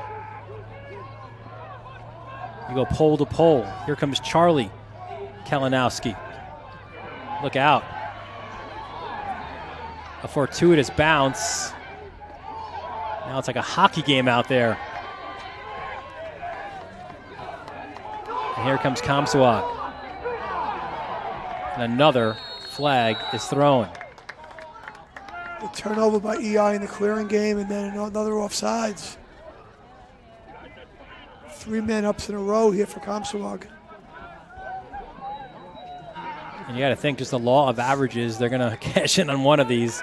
You go pole to pole. Here comes Charlie Kalinowski. Look out. A fortuitous bounce. Now it's like a hockey game out there. And here comes Comsewogue. And another flag is thrown. A turnover by EI in the clearing game, and then another offsides. 3 man ups in a row here for Comsewogue. And you got to think, just the law of averages, they're going to cash in on one of these.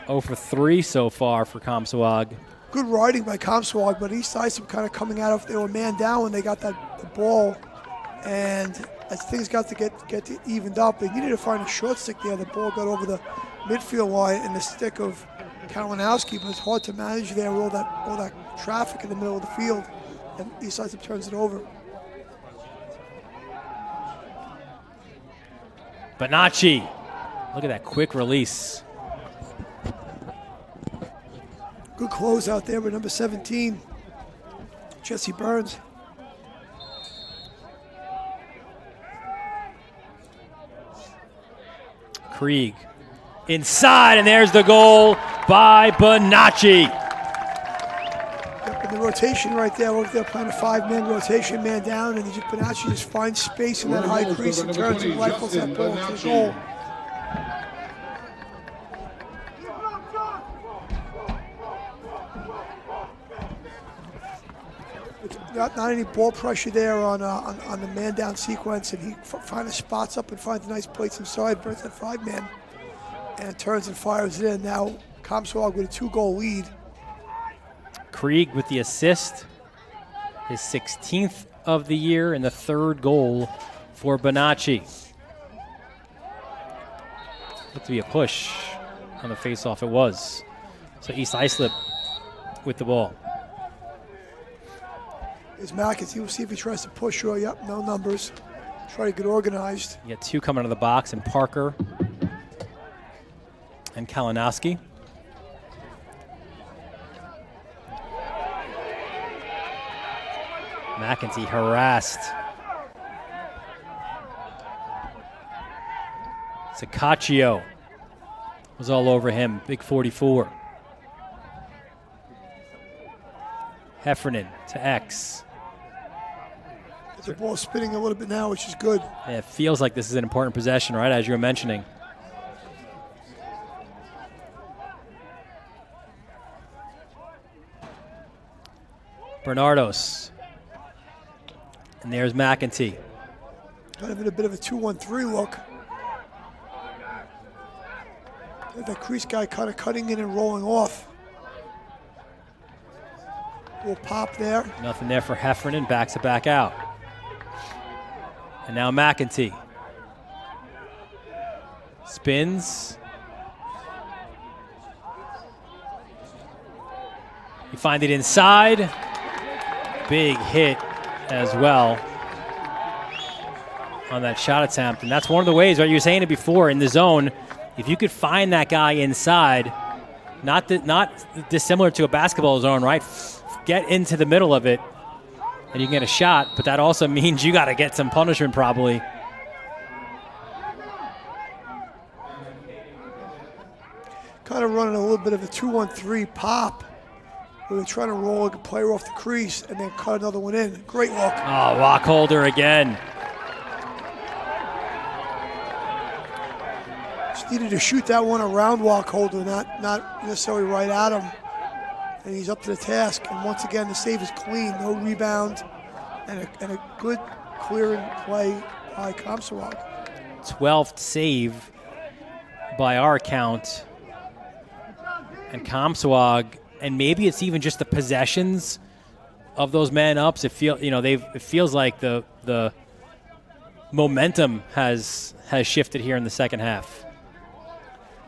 0 for 3 so far for Comsewogue. Good riding by Comsewogue, but East Islip kind of coming out of, they were man down when they got the ball. And as things got to get evened up, they needed to find a short stick there. The ball got over the midfield line and the stick of Kalinowski, but it's hard to manage there with all that traffic in the middle of the field. And East Islip turns it over. Bonacci, look at that quick release. Good close out there with number 17, Jesse Burns. Krieg inside, and there's the goal by Bonacci. In the rotation right there, look, they're playing a 5-man rotation, man down, and Bonacci just finds space in that high crease and turns and rifles that ball to the goal. Not any ball pressure there on the man down sequence, and he finally spots up and finds a nice place inside, burns that 5-man, and turns and fires it in. Now Comsewogue with a 2-goal lead. Krieg with the assist, his 16th of the year, and the 3rd goal for Bonacci. Looked to be a push on the faceoff. It was. So East Islip with the ball. Is McAtee. We'll see if he tries to push her. Yep, no numbers. Try to get organized. You got 2 coming out of the box, and Parker and Kalinowski. McAtee harassed. Sacaccio was all over him. Big 44. Heffernan to X. The ball's spinning a little bit now, which is good. Yeah, it feels like this is an important possession, right, as you were mentioning. Bernardos. And there's McAtee. Kind of in a bit of a 2-1-3 look. That crease guy kind of cutting in and rolling off. Little pop there. Nothing there for Heffernan, backs it back out. And now McAtee. Spins. You find it inside. Big hit as well on that shot attempt. And that's one of the ways, right? You were saying it before, in the zone, if you could find that guy inside, not dissimilar to a basketball zone, right? Get into the middle of it, and you can get a shot, but that also means you got to get some punishment probably. Kind of running a little bit of a 2-1-3 pop, where they're trying to roll a player off the crease and then cut another one in. Great look. Oh, Wacholder again. Just needed to shoot that one around Wacholder, not necessarily right at him. And he's up to the task. And once again, the save is clean, no rebound, and a good clearing play by Comsewogue. 12th save by our count. And Comsewogue, and maybe it's even just the possessions of those man ups. It feels like the momentum has shifted here in the second half.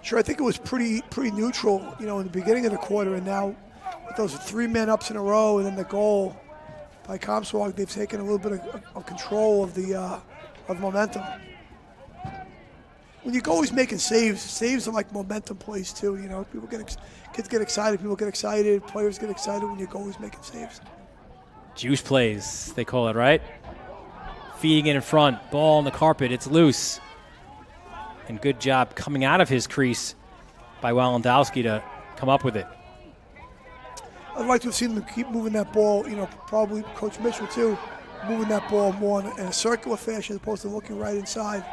Sure, I think it was pretty neutral, in the beginning of the quarter, and now with those 3 man ups in a row and then the goal by Comsewogue, they've taken a little bit of control of the momentum. When your goalie's making saves are like momentum plays too. Kids get excited, people get excited, players get excited when your goalie's making saves. Juice plays, they call it, right? Feeding it in front, ball on the carpet, it's loose. And good job coming out of his crease by Walendowski to come up with it. I'd like to have seen them keep moving that ball, probably Coach Mitchell too, moving that ball more in a circular fashion as opposed to looking right inside.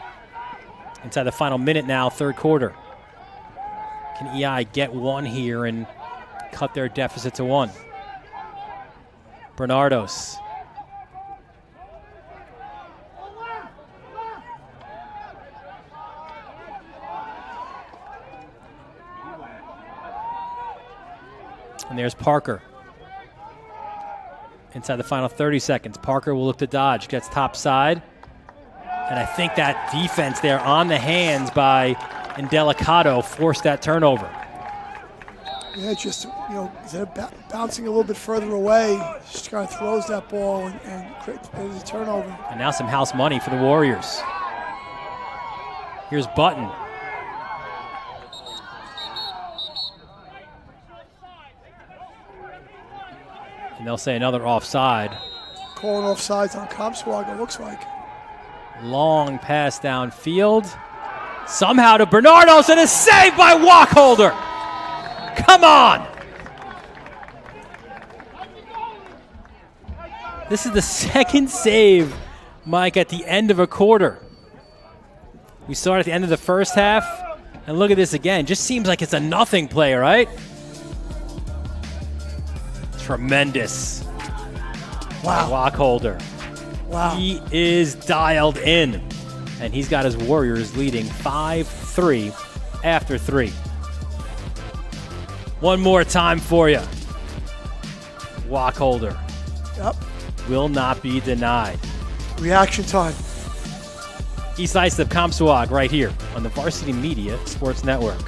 Inside the final minute now, third quarter. Can EI get one here and cut their deficit to 1? Bernardos. And there's Parker. Inside the final 30 seconds, Parker will look to dodge, gets top side. And I think that defense there on the hands by Indelicato forced that turnover. Yeah, just, instead of bouncing a little bit further away, just kind of throws that ball and creates a turnover. And now some house money for the Warriors. Here's Button. And they'll say another offside. Calling offsides on Comsewogue, it looks like. Long pass downfield. Somehow to Bernardos, and a save by Wacholder. Come on! This is the second save, Mike, at the end of a quarter. We saw it at the end of the first half, and look at this again. Just seems like it's a nothing play, right? Tremendous. Wow. Wacholder. Wow. He is dialed in, and he's got his Warriors leading 5-3 after 3. One more time for you. Wacholder. Yep. Will not be denied. Reaction time. East Islip, Comsewogue, right here on the Varsity Media Sports Network.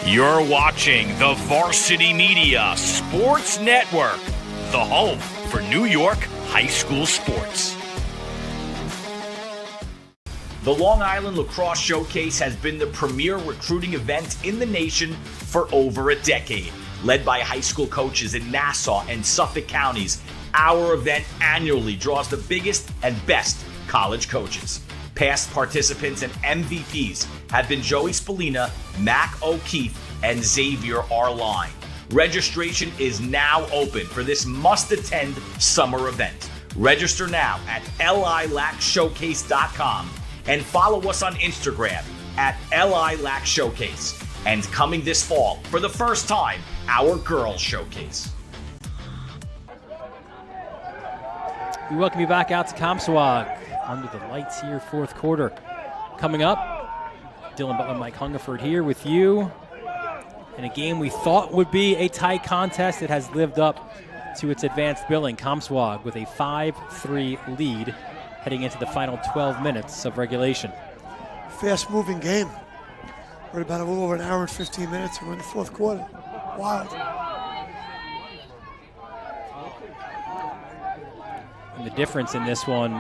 You're watching the Varsity Media Sports Network, the home for New York high school sports. The Long Island Lacrosse Showcase has been the premier recruiting event in the nation for over a decade. Led by high school coaches in Nassau and Suffolk counties, our event annually draws the biggest and best college coaches. Past participants and MVPs have been Joey Spallina, Mac O'Keefe, and Xavier Arline. Registration is now open for this must-attend summer event. Register now at lilacshowcase.com and follow us on Instagram at lilacshowcase. And coming this fall, for the first time, our Girls Showcase. We welcome you back out to Comsewogue. Under the lights here, fourth quarter. Coming up, Dylan Butler, Mike Hungerford here with you. In a game we thought would be a tight contest, it has lived up to its advanced billing. Comsewogue with a 5-3 lead heading into the final 12 minutes of regulation. Fast-moving game. We're about a little over an hour and 15 minutes, and we're in the fourth quarter. Wild. And the difference in this one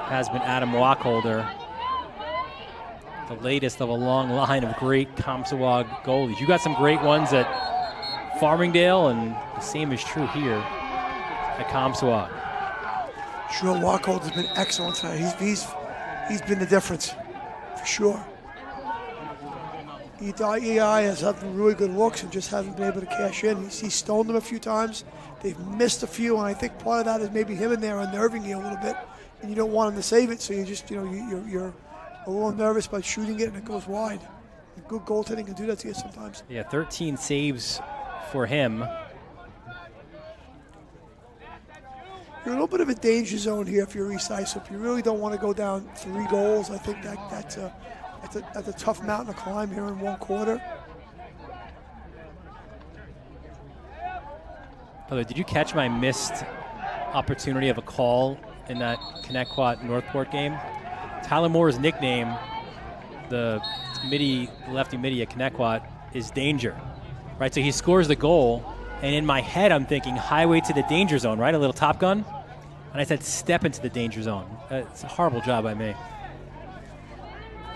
has been Adam Wacholder, the latest of a long line of great Comsewogue goalies. You got some great ones at Farmingdale, and the same is true here at Comsewogue. Sure, Wacholder's been excellent tonight. He's been the difference, for sure. EI has had really good looks and just hasn't been able to cash in. He's stoned them a few times. They've missed a few, and I think part of that is maybe him in there unnerving you a little bit, and you don't want him to save it, so you just, you're a little nervous by shooting it, and it goes wide. Good goaltending can do that to you sometimes. Yeah, 13 saves for him. You're a little bit of a danger zone here if you're East Islip. You really don't want to go down 3 goals. I think that's a tough mountain to climb here in one quarter. By the way, did you catch my missed opportunity of a call in that Connecticut Northport game? Tyler Moore's nickname, the lefty midi at Connecticut, is Danger, right? So he scores the goal, and in my head I'm thinking highway to the danger zone, right? A little Top Gun. And I said step into the danger zone. It's a horrible job by me.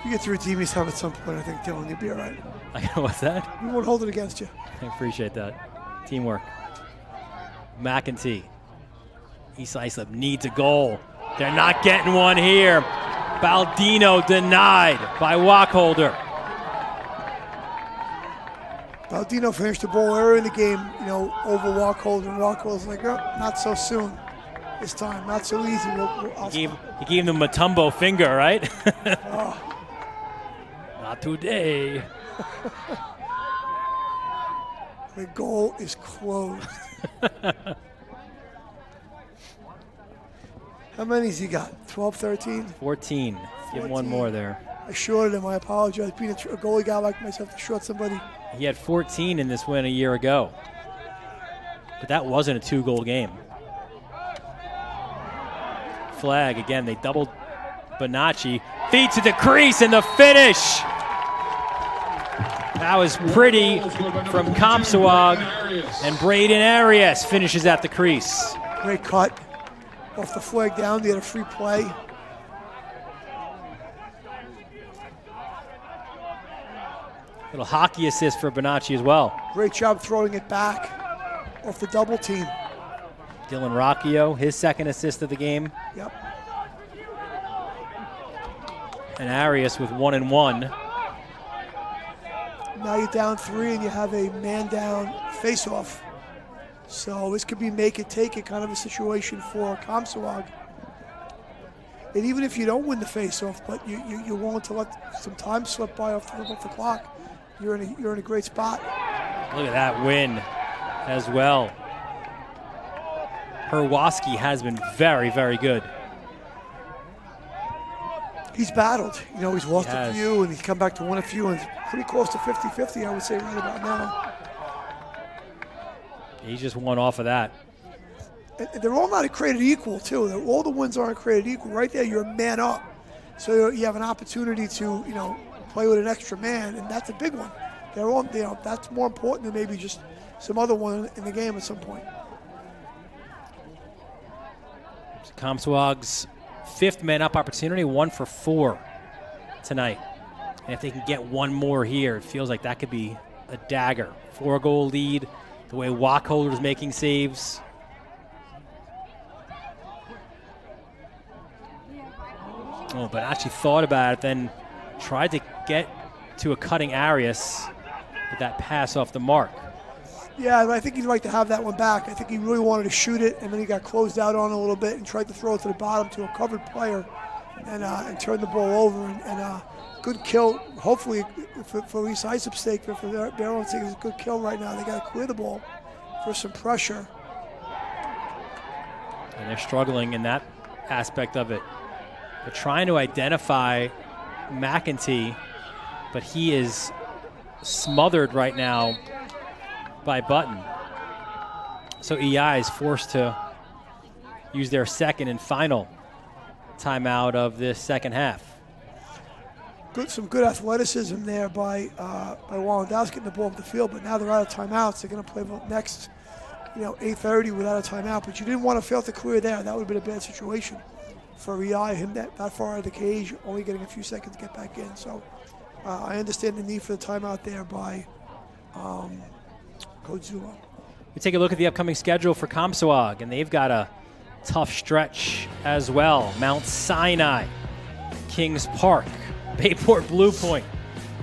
You get through Demis time at some point, I think, Dylan, you'll be all right. What's that? We won't hold it against you. I appreciate that. Teamwork. McEntee. East Islip needs a goal. They're not getting one here. Baldino denied by Wacholder. Baldino finished the ball early in the game, over Wacholder, and Wacholder's like, oh, not so soon this time, not so easy. He gave him a Matumbo finger, right? Oh. Not today. The goal is closed. How many has he got? 12, 13? 14. Give him one more there. I shorted him. I apologize. Being a goalie guy like myself to short somebody. He had 14 in this win a year ago. But that wasn't a 2-goal game. Flag again. They doubled Bonacci. Feed to the crease and the finish. That was pretty from Comsewogue. And Braden Arias finishes at the crease. Great cut. Off the flag down. They had a free play. Little hockey assist for Bonacci as well. Great job throwing it back off the double team. Dylan Rocchio, his second assist of the game. Yep. And Arias with 1-1. Now you're down 3 and you have a man down face-off. So this could be make it, take it kind of a situation for Comsewogue. And even if you don't win the face-off, but you're willing to let some time slip by off the clock, you're in a great spot. Look at that win as well. Herwoski has been very, very good. He's battled. He's lost a few, and he's come back to win a few, and it's pretty close to 50-50, I would say, right about now. He just won off of that. And they're all not created equal, too. All the wins aren't created equal. Right there, you're a man up. So you have an opportunity to, play with an extra man, and that's a big one. They're all, that's more important than maybe just some other one in the game at some point. Comsewogue's 5th man-up opportunity, 1 for 4 tonight. And if they can get one more here, it feels like that could be a dagger. 4-goal lead, the way Wacholder's making saves. Oh, but actually thought about it, then tried to get to a cutting Arias with that pass off the mark. Yeah, I think he'd like to have that one back. I think he really wanted to shoot it, and then he got closed out on a little bit and tried to throw it to the bottom to a covered player and turn the ball over. And good kill, hopefully, for East Islip's sake, for their own sake, it's a good kill right now. They got to clear the ball for some pressure. And they're struggling in that aspect of it. They're trying to identify McEntee, but he is smothered right now by Button. So EI is forced to use their second and final timeout of this second half. Some good athleticism there by Wallendaus getting the ball up the field, but now they're out of timeouts. They're going to play the next, 8:30 without a timeout. But you didn't want to fail to clear there. That would have been a bad situation for EI. Him that far out of the cage, only getting a few seconds to get back in. So I understand the need for the timeout there by Coach Zula. We take a look at the upcoming schedule for Comsewogue, and they've got a tough stretch as well. Mount Sinai, Kings Park, Bayport Blue Point,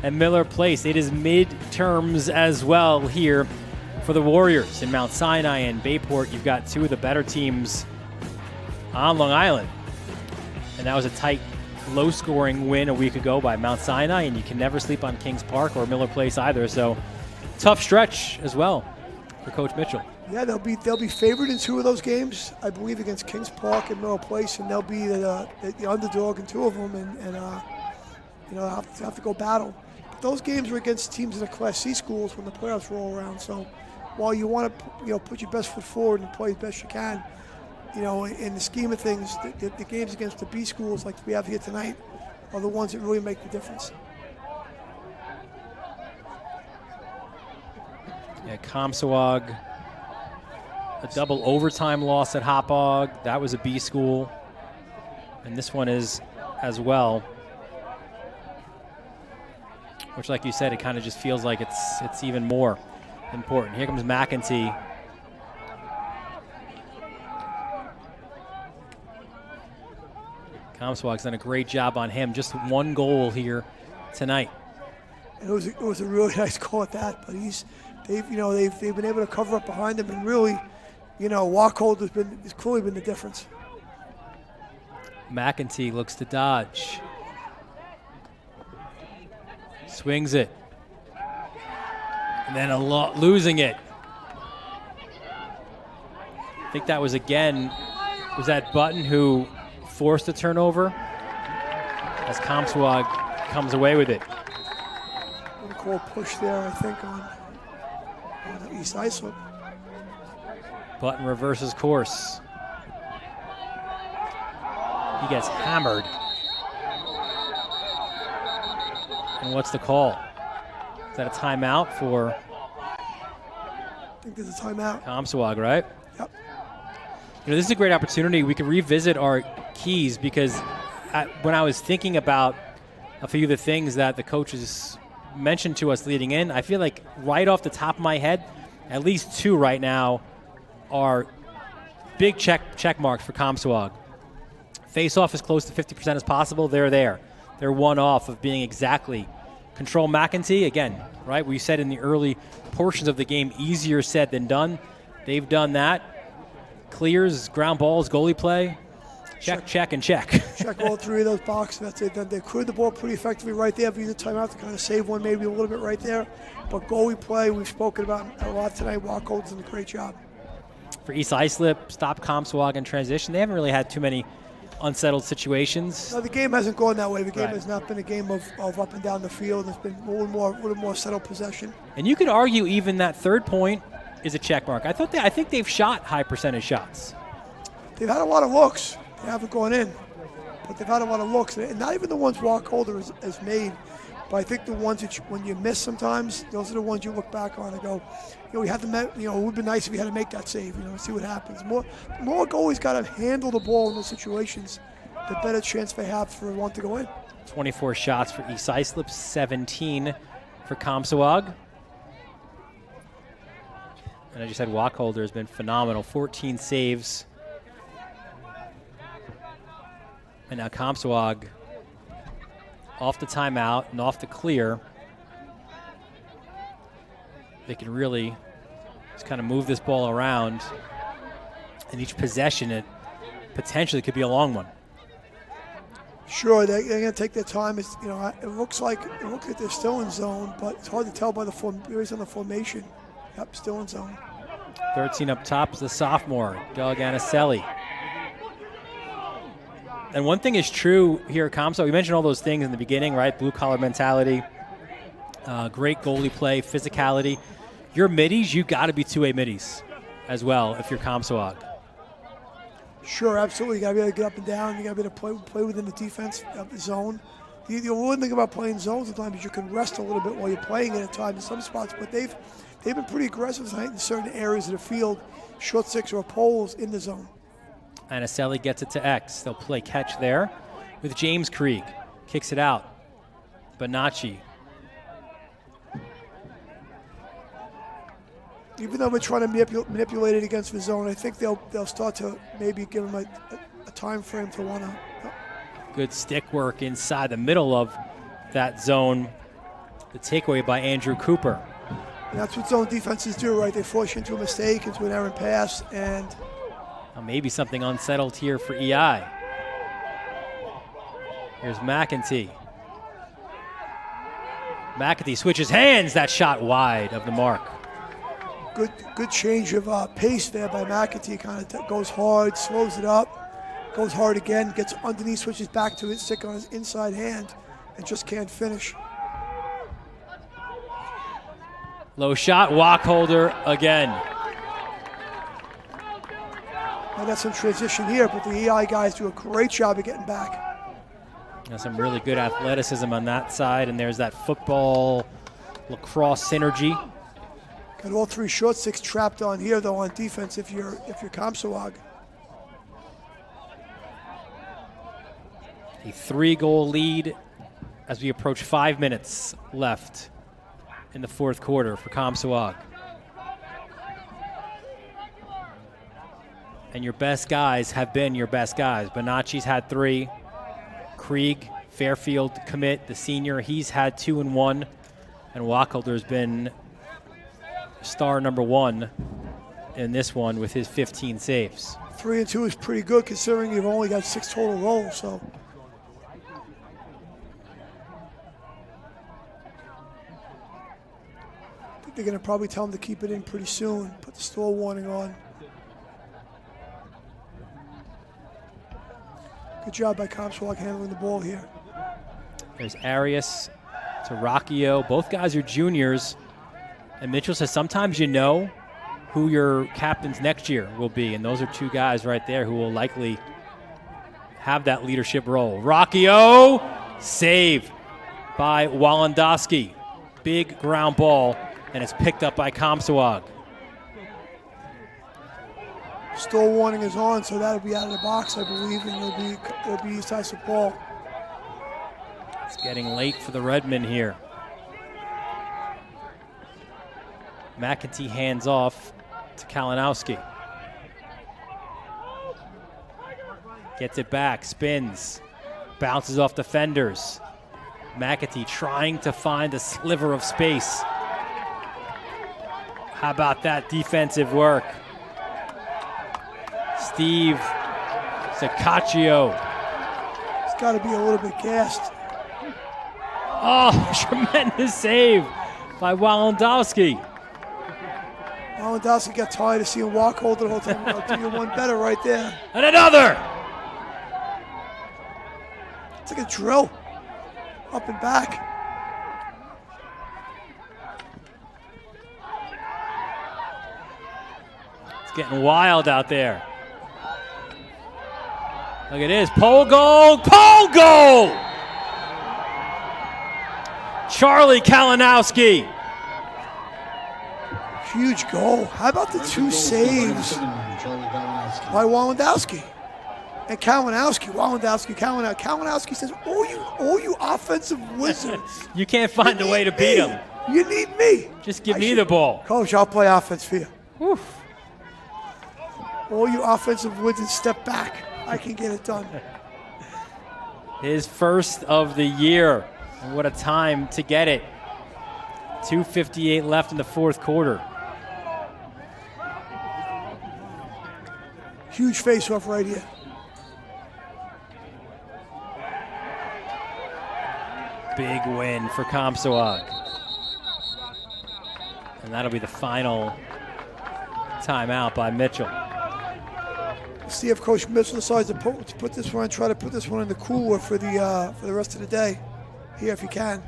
and Miller Place. It is midterms as well here for the Warriors in Mount Sinai and Bayport. You've got 2 of the better teams on Long Island. And that was a tight, low-scoring win a week ago by Mount Sinai, and you can never sleep on Kings Park or Miller Place either. So tough stretch as well for Coach Mitchell. Yeah, they'll be favored in 2 of those games, I believe, against Kings Park and Miller Place, and they'll be the underdog in 2 of them, and have to go battle. But those games are against teams in the Class C schools when the playoffs roll around. So while you want to put your best foot forward and play as best you can, in the scheme of things, the games against the B schools like we have here tonight are the ones that really make the difference. Yeah, Comsewogue, a double overtime loss at Hauppauge. That was a B school. And this one is as well. Which, like you said, it kind of just feels like it's even more important. Here comes McEntee. Comsewogue's done a great job on him. Just one goal here tonight. And it was a really nice call at that, but they've been able to cover up behind him, and really, Wacholder has clearly been the difference. McEntee looks to dodge. Swings it. And then losing it. I think that was that Button who forced the turnover as Comsewogue comes away with it. A call push there, I think, on East Islip. Button reverses course. He gets hammered. And what's the call? Is that a timeout for? I think there's a timeout. Comsewogue, right? Yep. This is a great opportunity. We can revisit our keys because when I was thinking about a few of the things that the coaches mentioned to us leading in, I feel like right off the top of my head, at least two right now are big check marks for Comsewogue. Face-off as close to 50% as possible. They're there. They're one off of being exactly. Control McEntee, again, right? We said in the early portions of the game, easier said than done. They've done that. Clears, ground balls, goalie play. Check, and check. Check all three of those boxes. That's it. Then they cleared the ball pretty effectively right there. If you use a timeout to kind of save one, maybe a little bit right there. But goalie play, we've spoken about a lot tonight. Wacholder's done a great job. For East Islip, stop Comsewogue in transition. They haven't really had too many unsettled situations. No, the game hasn't gone that way. The game has not been a game of up and down the field. It's been a little more settled possession. And you could argue even that third point is a check mark. I think they've shot high percentage shots. They've had a lot of looks. They haven't gone in, but they've had a lot of looks, and not even the ones Wacholder has made. But I think the ones that when you miss sometimes, those are the ones you look back on and go, we had to, it would be nice if we had to make that save, see what happens. More goalies got to handle the ball in those situations, the better chance they have for one to go in. 24 shots for East Islip, 17 for Comsewogue. And I just said Wacholder has been phenomenal, 14 saves. And now Comsewogue off the timeout and off the clear. They can really just kind of move this ball around. And each possession, it potentially could be a long one. Sure, they're going to take their time. It looks like they're still in zone, but it's hard to tell by based on the formation. Yep, still in zone. 13 up top is the sophomore, Doug Aniselli. And one thing is true here at Comsewogue. We mentioned all those things in the beginning, right? Blue-collar mentality, great goalie play, physicality. Your middies, you got to be two-way middies as well if you're Comsewogue. Sure, absolutely. You got to be able to get up and down. You got to be able to play within the defense of the zone. The one thing about playing zone sometimes is you can rest a little bit while you're playing it at times in some spots, but they've been pretty aggressive tonight in certain areas of the field, short six or poles in the zone. Aniselli gets it to X. They'll play catch there with James Krieg. Kicks it out. Bonacci. Even though we're trying to manipulate it against the zone, I think they'll start to maybe give them a time frame to want to. Good stick work inside the middle of that zone. The takeaway by Andrew Cooper. And that's what zone defenses do, right? They force you into a mistake, into an errant pass, and maybe something unsettled here for EI. Here's McEntee. McEntee switches hands. That shot wide of the mark. Good change of pace there by McEntee. Kind of goes hard, slows it up, goes hard again, gets underneath, switches back to it, stick on his inside hand, and just can't finish. Low shot, Wacholder again. I got some transition here, but the EI guys do a great job of getting back. There's some really good athleticism on that side, and there's that football lacrosse synergy. Got all three short sticks trapped on here, though, on defense if you're Comsewogue. A 3-goal lead as we approach 5 minutes left in the fourth quarter for Comsewogue. And your best guys have been your best guys. Bonacci's had 3. Krieg, Fairfield commit, the senior. He's had 2 and 1. And Wacholder's been star number 1 in this one with his 15 saves. 3 and 2 is pretty good considering you've only got 6 total rolls. So. I think they're going to probably tell him to keep it in pretty soon. Put the stall warning on. Good job by Comsewogue handling the ball here. There's Arias to Rocchio. Both guys are juniors. And Mitchell says sometimes you know who your captains next year will be. And those are 2 guys right there who will likely have that leadership role. Rocchio, save by Walendowski. Big ground ball, and it's picked up by Comsewogue. Stall warning is on, so that'll be out of the box, I believe, and it'll be East Islip ball. It's getting late for the Redmen here. McEntee hands off to Kalinowski. Gets it back, spins, bounces off defenders. McEntee trying to find a sliver of space. How about that defensive work? Steve Zaccaccio. He's got to be a little bit gassed. Oh, tremendous save by Walendowski. Walendowski got tired of seeing Wacholder the whole time. I'll do you one better right there. And another! It's like a drill. Up and back. It's getting wild out there. Look at this. Pole goal! Pole goal! Charlie Kalinowski. Huge goal. How about the 2 saves by Walendowski? And Kalinowski, Kalinowski says, all you offensive wizards. You can't find a way to beat him. You need me. Just give me the ball. Coach, I'll play offense for you. Oof. All you offensive wizards, step back. I can get it done. His first of the year. And what a time to get it. 2:58 left in the 4th quarter. Huge face-off right here. Big win for Comsewogue. And that'll be the final timeout by Mitchell. See if Coach Mitchell decides to put this one, try to put this one in the cooler for the rest of the day. Here, if you can.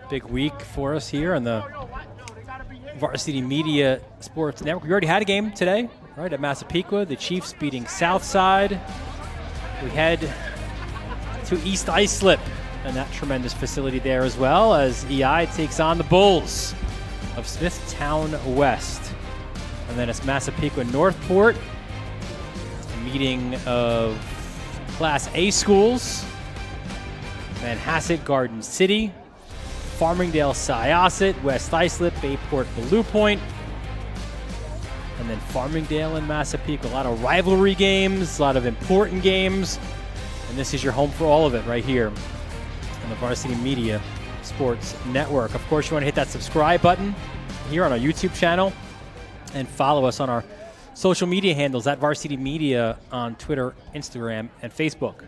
Big week for us here on the Varsity Media Sports Network. We already had a game today, right, at Massapequa. The Chiefs beating Southside. We head to East Islip and that tremendous facility there as well as EI takes on the Bulls of Smithtown West. And then it's Massapequa Northport, a meeting of Class A schools, Manhasset, Garden City, Farmingdale, Syosset, West Islip, Bayport, Blue Point, and then Farmingdale and Massapequa. A lot of rivalry games, a lot of important games, and this is your home for all of it right here on the Varsity Media Sports Network. Of course, you want to hit that subscribe button here on our YouTube channel and follow us on our social media handles at Varsity Media on Twitter, Instagram, and Facebook.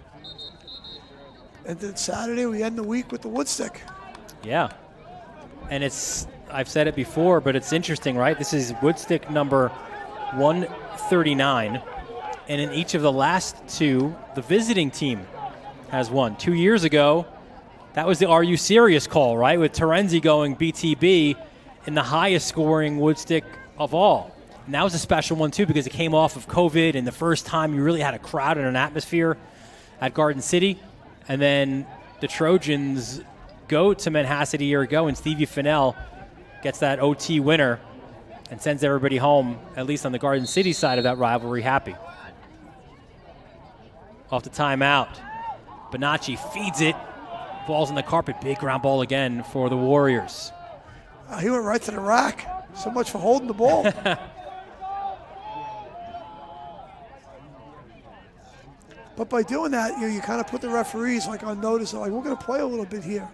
And then Saturday, we end the week with the Woodstick. Yeah. And I've said it before, but it's interesting, right? This is Woodstick number 139. And in each of the last 2, the visiting team has won. 2 years ago, that was the Are You Serious call, right? With Terenzi going BTB in the highest scoring Woodstick of all. And that was a special one, too, because it came off of COVID and the first time you really had a crowd and an atmosphere at Garden City. And then the Trojans go to Manhasset a year ago, and Stevie Fennell gets that OT winner and sends everybody home, at least on the Garden City side of that rivalry, happy. Off the timeout. Bonacci feeds it. Ball's on the carpet. Big ground ball again for the Warriors. He went right to the rack. So much for holding the ball. But by doing that, you kind of put the referees like on notice. Like, we're going to play a little bit here.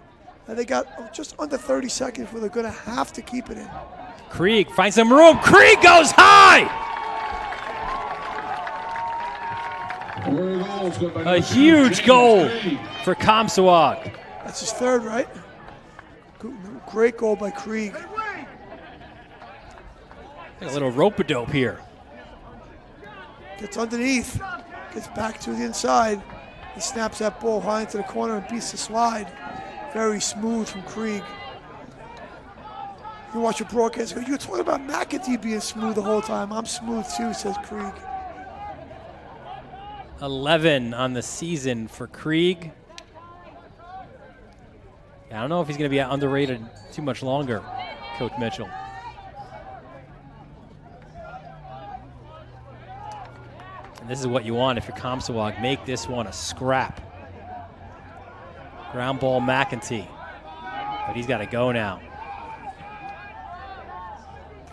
And they got just under 30 seconds where they're going to have to keep it in. Krieg finds some room. Krieg goes high. A huge goal for Comsewogue. That's his third, right? Great goal by Krieg. A little rope-a-dope here. Gets underneath, gets back to the inside. He snaps that ball high into the corner and beats the slide. Very smooth from Krieg. You watch a broadcast, you're talking about McEntee being smooth the whole time. I'm smooth too, says Krieg. 11 on the season for Krieg. I don't know if he's going to be underrated too much longer, Coach Mitchell. And this is what you want if you're Comsewogue. Make this one a scrap. Ground ball McEntee. But he's got to go now.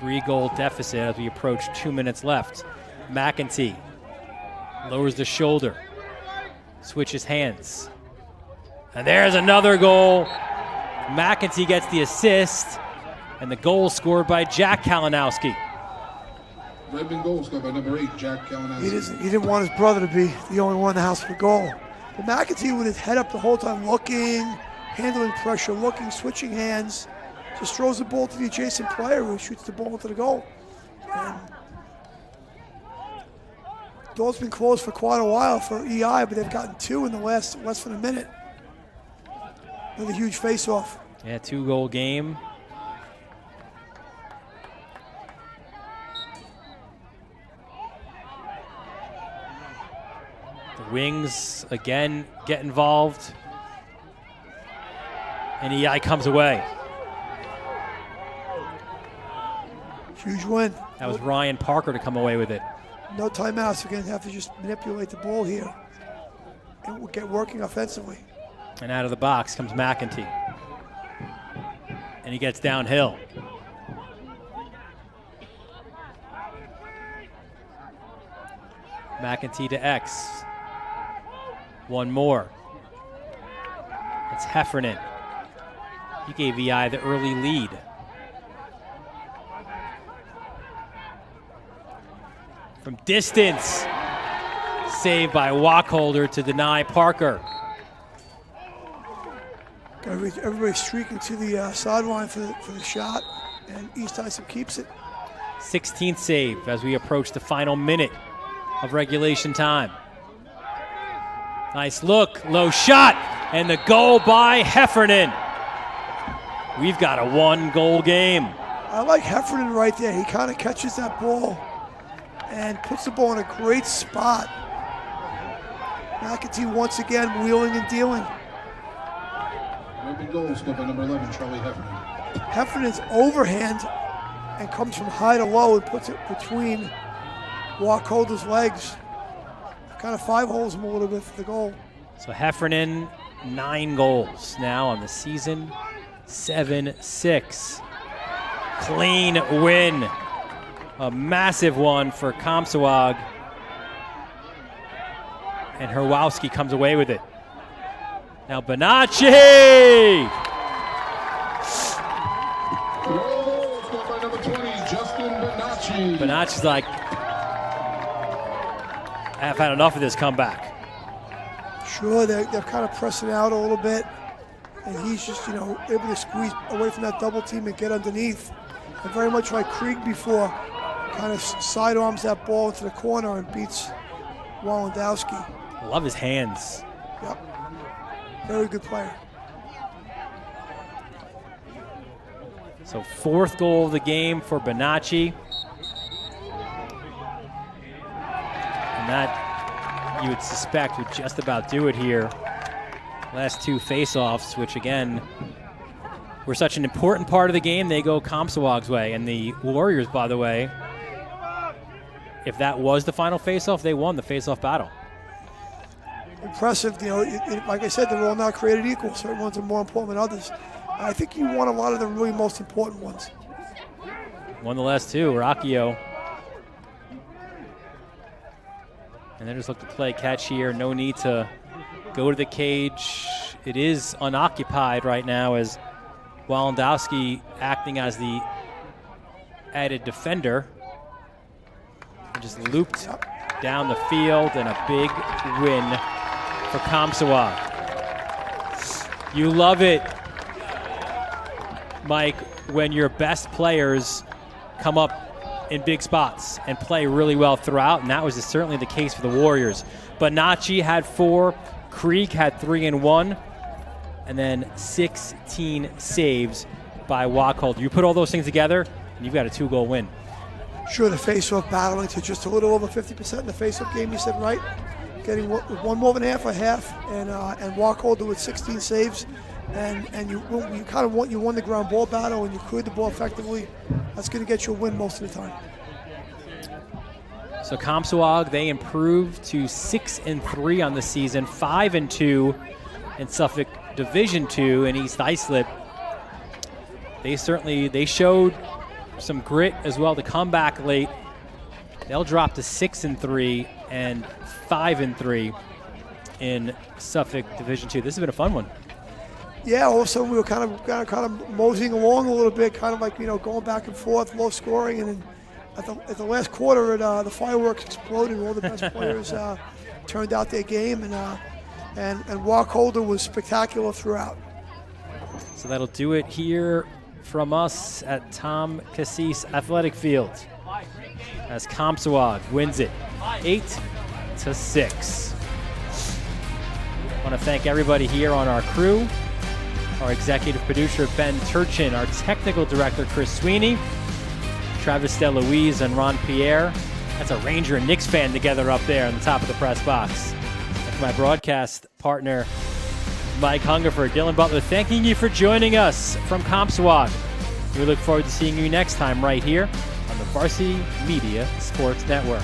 3-goal deficit as we approach 2 minutes left. McEntee lowers the shoulder, switches hands. And there's another goal. McEntee gets the assist, and the goal scored by Jack Kalinowski. Red goal scored by number 8, Jack Kalinowski. He didn't want his brother to be the only one in the house for goal. But McEntee with his head up the whole time, looking, handling pressure, looking, switching hands, just throws the ball to the adjacent player who shoots the ball into the goal. And door's been closed for quite a while for EI, but they've gotten 2 in the less than a minute. Another huge face-off. Yeah, 2-goal game. The wings again get involved. And EI comes away. Huge win. That was Ryan Parker to come away with it. No timeouts. We're going to have to just manipulate the ball here and we'll get working offensively. And out of the box comes McEntee. And he gets downhill. McEntee to X. One more. It's Heffernan. He gave EI the early lead. From distance. Saved by Wacholder to deny Parker. Everybody streaking to the sideline for the shot, and East Islip keeps it. 16th save as we approach the final minute of regulation time. Nice look, low shot, and the goal by Heffernan. We've got a 1-goal game. I like Heffernan right there. He kind of catches that ball and puts the ball in a great spot. McEntee once again wheeling and dealing. Red goal scored by number 11, Charlie Heffernan. Heffernan's overhand and comes from high to low and puts it between Wacholder's legs. Kind of 5-holes him a little bit for the goal. So Heffernan, 9 goals now on the season, 7-6. Clean win. A massive one for Comsewogue. And Herwowski comes away with it. Now Bonacci! Goal scored by number 20, Justin Bonacci. Bonacci's like, I've had enough of this comeback. Sure, they're kind of pressing out a little bit, and he's just, able to squeeze away from that double team and get underneath. And very much like Krieg before, kind of sidearms that ball into the corner and beats Walendowski. Love his hands. Yep. Very good player. So 4th goal of the game for Bonacci. And that, you would suspect, would just about do it here. Last 2 face-offs, which again, were such an important part of the game, they go Comsewogue's way. And the Warriors, by the way, if that was the final face-off, they won the face-off battle. Impressive, like I said, they're all not created equal. Certain ones are more important than others. I think you won a lot of the really most important ones. Won the last 2, Rocchio. And they just look to play catch here. No need to go to the cage. It is unoccupied right now as Walendowski acting as the added defender. And just looped down the field, and a big win for Comsewogue. You love it, Mike, when your best players come up in big spots and play really well throughout, and that was certainly the case for the Warriors. But Nachi had 4, Krieg had 3 and 1, and then 16 saves by Wacholder. You put all those things together, and you've got a 2-goal win. Sure, the face-off battling to just a little over 50% in the face-off game, you said, right? Getting one more than half, and Wacholder with 16 saves. And you won the ground ball battle, and you cleared the ball effectively. That's going to get you a win most of the time. So Comsewogue, they improved to 6-3 on the season, 5-2 in Suffolk Division II, and East Islip. They showed some grit as well to come back late. They'll drop to 6-3 and 5-3 in Suffolk Division II. This has been a fun one. Yeah, all of a sudden we were kind of moseying along a little bit, kind of like, going back and forth, low scoring, and then at the last quarter, the fireworks exploded. All the best players turned out their game, and Wacholder was spectacular throughout. So that'll do it here from us at Tom Cassis Athletic Field as Comsewogue wins it 8-6. I want to thank everybody here on our crew. Our executive producer, Ben Turchin, our technical director, Chris Sweeney, Travis DeLuise, and Ron Pierre. That's a Ranger and Knicks fan together up there on the top of the press box. And for my broadcast partner, Mike Hungerford, Dylan Butler, thanking you for joining us from Comsewogue. We look forward to seeing you next time right here on the Varsity Media Sports Network.